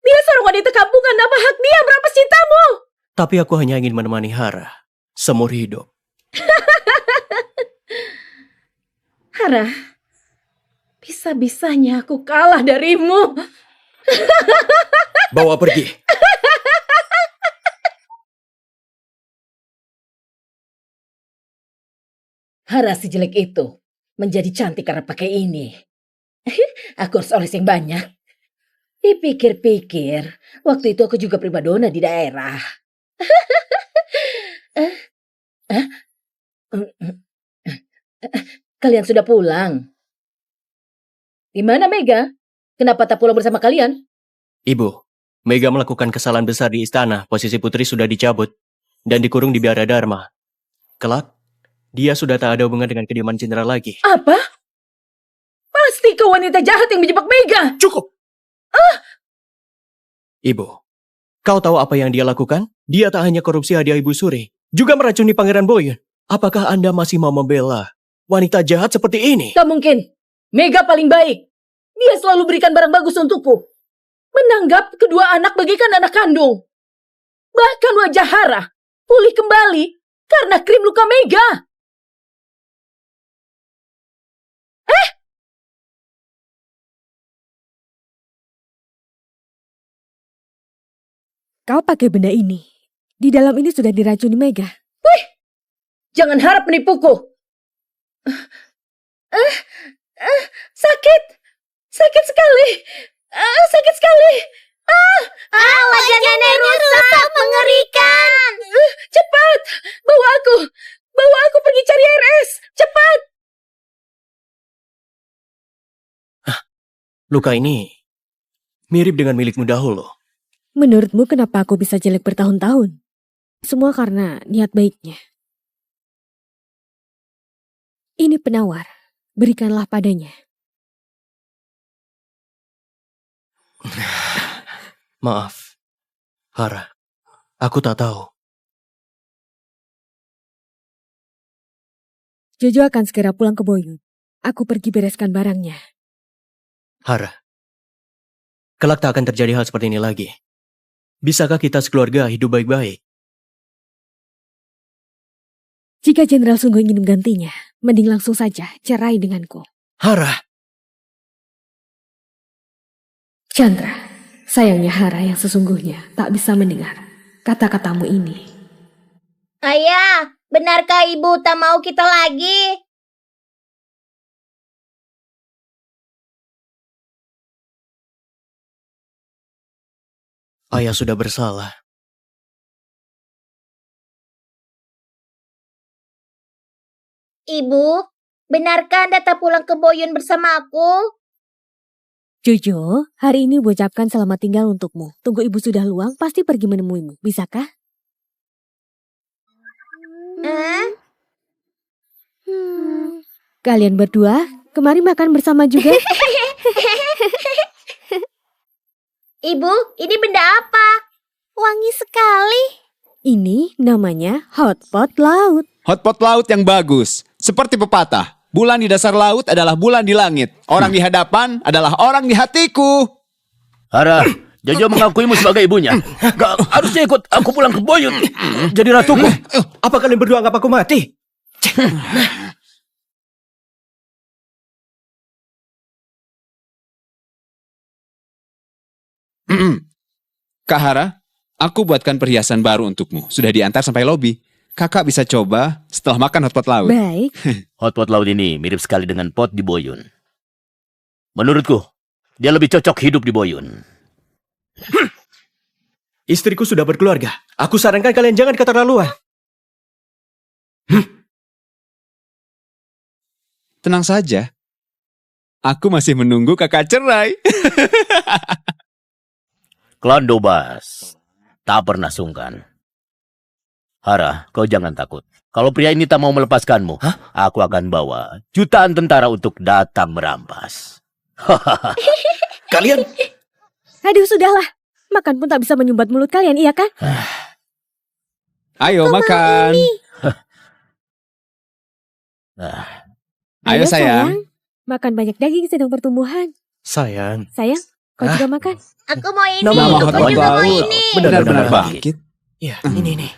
Dia seorang wanita kampungan. Apa hak dia merampas cintamu? Tapi aku hanya ingin menemani Hara seumur hidup. Hara, bisa-bisanya aku kalah darimu. Bawa pergi. Hara si jelek itu menjadi cantik karena pakai ini. Aku harus oles yang banyak. Dipikir-pikir, waktu itu aku juga primadona di daerah. Kalian sudah pulang? Di mana Mega? Kenapa tak pulang bersama kalian? Ibu, Mega melakukan kesalahan besar di istana. Posisi putri sudah dicabut dan dikurung di biara Dharma. Kelak, dia sudah tak ada hubungan dengan kediaman jenderal lagi. Apa? Pasti kau wanita jahat yang menjebak Mega. Cukup! Ibu, kau tahu apa yang dia lakukan? Dia tak hanya korupsi hadiah Ibu Suri, juga meracuni Pangeran Boyun. Apakah Anda masih mau membela wanita jahat seperti ini? Tak mungkin. Mega paling baik. Dia selalu berikan barang bagus untukku. Menanggap kedua anak bagaikan anak kandung. Bahkan wajah Hara pulih kembali karena krim luka Mega. Kau pakai benda ini. Di dalam ini sudah diracuni Mega. Jangan harap menipuku. Sakit. Sakit sekali. Sakit sekali. Wajah nenek rusak mengerikan. Cepat. Bawa aku. Bawa aku pergi cari RS. Cepat. Luka ini mirip dengan milikmu dahulu. Menurutmu kenapa aku bisa jelek bertahun-tahun? Semua karena niat baiknya. Ini penawar. Berikanlah padanya. Maaf, Hara. Aku tak tahu. Jojo akan segera pulang ke Boyun. Aku pergi bereskan barangnya. Hara, kelak tak akan terjadi hal seperti ini lagi. Bisakah kita sekeluarga hidup baik-baik? Jika Jenderal sungguh ingin menggantinya, mending langsung saja cerai denganku. Hara! Chandra, sayangnya Hara yang sesungguhnya tak bisa mendengar kata-katamu ini. Ayah, benarkah ibu tak mau kita lagi? Ayah sudah bersalah. Ibu, benarkah Anda tak pulang ke Boyun bersama aku? Jojo, hari ini Ibu ucapkan selamat tinggal untukmu. Tunggu Ibu sudah luang, pasti pergi menemuimu. Bisakah? Kalian berdua, kemari makan bersama juga. Ibu, ini benda apa? Wangi sekali. Ini namanya hotpot laut. Hotpot laut yang bagus. Seperti pepatah, bulan di dasar laut adalah bulan di langit. Orang di hadapan adalah orang di hatiku. Hara, Jojo mengakuimu sebagai ibunya. Gak harusnya ikut aku pulang ke Boyun. Jadi ratuku. Apa kalian berdua anggap aku mati? Kak Hara, aku buatkan perhiasan baru untukmu. Sudah diantar sampai lobi. Kakak bisa coba setelah makan hotpot laut. Baik. Hotpot laut ini mirip sekali dengan pot di Boyun. Menurutku, dia lebih cocok hidup di Boyun. Istriku sudah berkeluarga. Aku sarankan kalian jangan keterlaluan. Tenang saja. Aku masih menunggu kakak cerai. Klan Dobas tak pernah sungkan. Hara, kau jangan takut. Kalau pria ini tak mau melepaskanmu, aku akan bawa jutaan tentara untuk datang merampas. Kalian... Aduh, sudahlah. Makan pun tak bisa menyumbat mulut kalian, iya kan? Ayo makan. Ayo sayang. Makan banyak daging sedang pertumbuhan. Sayang. Sayang, kau juga makan. Aku mau ini. Nama Aku hotpot juga mau laut. ini. Benar-benar bangkit. Ya, ini.